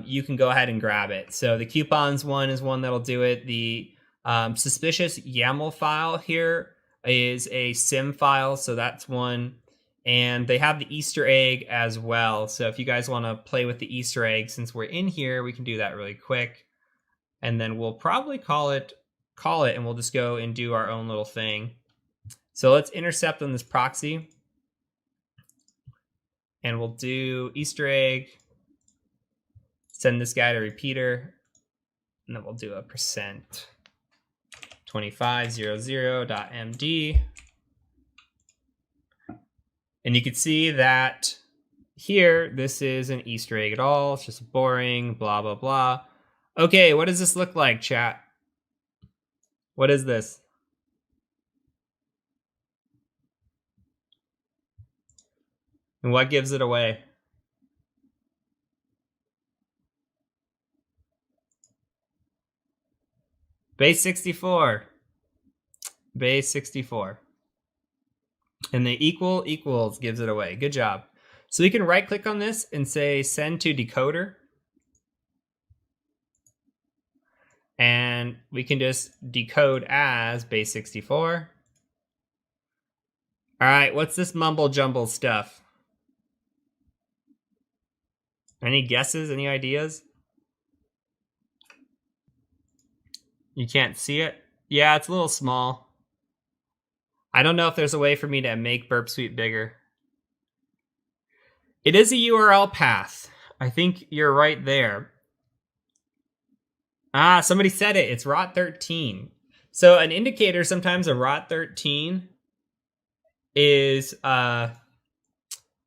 you can go ahead and grab it. So the coupons one is one that'll do it. The suspicious YAML file here is a SIM file, so that's one. And they have the Easter egg as well. So if you guys want to play with the Easter egg, since we're in here, we can do that really quick. And then we'll probably call it, and we'll just go and do our own little thing. So let's intercept on this proxy. And we'll do Easter egg, send this guy to repeater, and then we'll do a %2500.md. And you can see that here, this is an Easter egg at all. It's just boring, blah, blah, blah. Okay, what does this look like, chat? What is this? And what gives it away? Base 64. Base 64. And the equals gives it away. Good job. So we can right click on this and say send to decoder. And we can just decode as base 64. All right, what's this mumble jumble stuff? Any guesses? Any ideas? You can't see it? Yeah, it's a little small. I don't know if there's a way for me to make Burp Suite bigger. It is a URL path. I think you're right there. Ah, somebody said it. It's ROT13. So an indicator sometimes of ROT13 is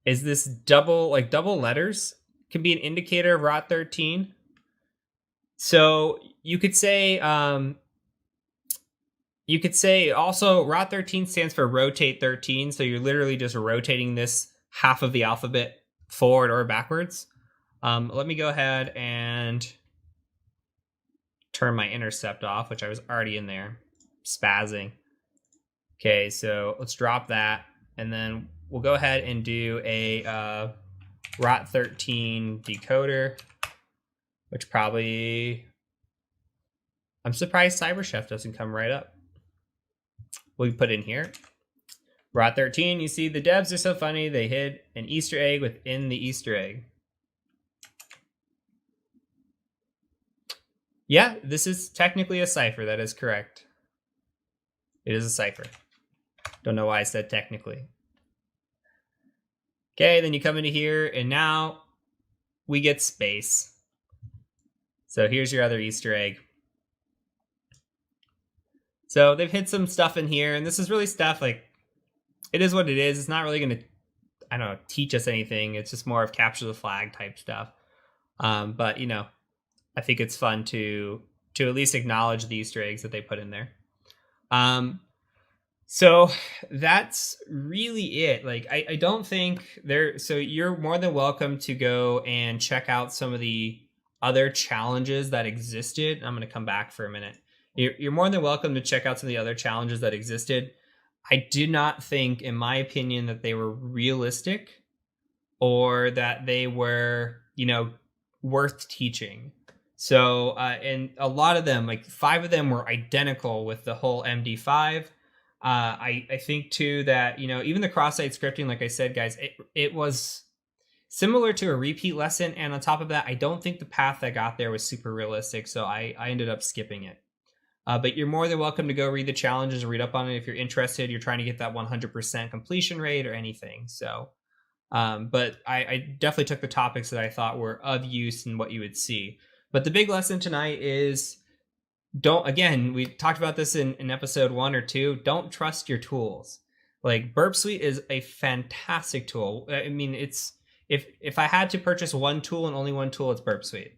this double letters can be an indicator of ROT13. So you could say also ROT13 stands for rotate 13. So you're literally just rotating this half of the alphabet forward or backwards. Let me go ahead and turn my intercept off, which I was already in there, spazzing. Okay, so let's drop that. And then we'll go ahead and do a ROT13 decoder, which probably, I'm surprised CyberChef doesn't come right up. We put in here ROT13. You see the devs are so funny. They hid an Easter egg within the Easter egg. Yeah, this is technically a cipher. That is correct. It is a cipher. Don't know why I said technically. Okay, then you come into here and now we get space. So here's your other Easter egg. So they've hid some stuff in here, and this is really stuff like, it is what it is. It's not really going to, I don't know, teach us anything. It's just more of capture the flag type stuff. But, you know, I think it's fun to at least acknowledge the Easter eggs that they put in there. So that's really it. Like, I don't think so you're more than welcome to go and check out some of the other challenges that existed. I'm going to come back for a minute. You're more than welcome to check out some of the other challenges that existed. I did not think, in my opinion, that they were realistic or that they were, you know, worth teaching. So, and a lot of them, like 5 of them were identical with the whole MD5. I think too that, even the cross-site scripting, like I said, guys, it was similar to a repeat lesson. And on top of that, I don't think the path that got there was super realistic. So I ended up skipping it. But you're more than welcome to go read the challenges and read up on it if you're interested. You're trying to get that 100% completion rate or anything. So, but I definitely took the topics that I thought were of use and what you would see. But the big lesson tonight is again, we talked about this in episode 1 or 2, don't trust your tools. Like Burp Suite is a fantastic tool. I mean, it's, if I had to purchase one tool and only one tool, it's Burp Suite.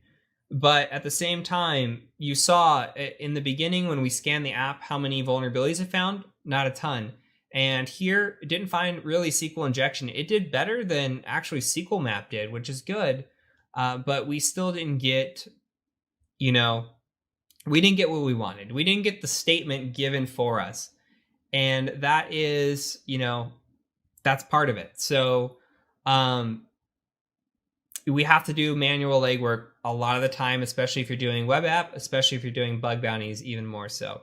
But at the same time, you saw in the beginning when we scanned the app how many vulnerabilities it found. Not a ton. And here it didn't find really SQL injection. It did better than actually SQL map did, which is good. But we still didn't get, we didn't get what we wanted. We didn't get the statement given for us. And that is, that's part of it. So we have to do manual legwork a lot of the time, especially if you're doing web app, especially if you're doing bug bounties, even more so.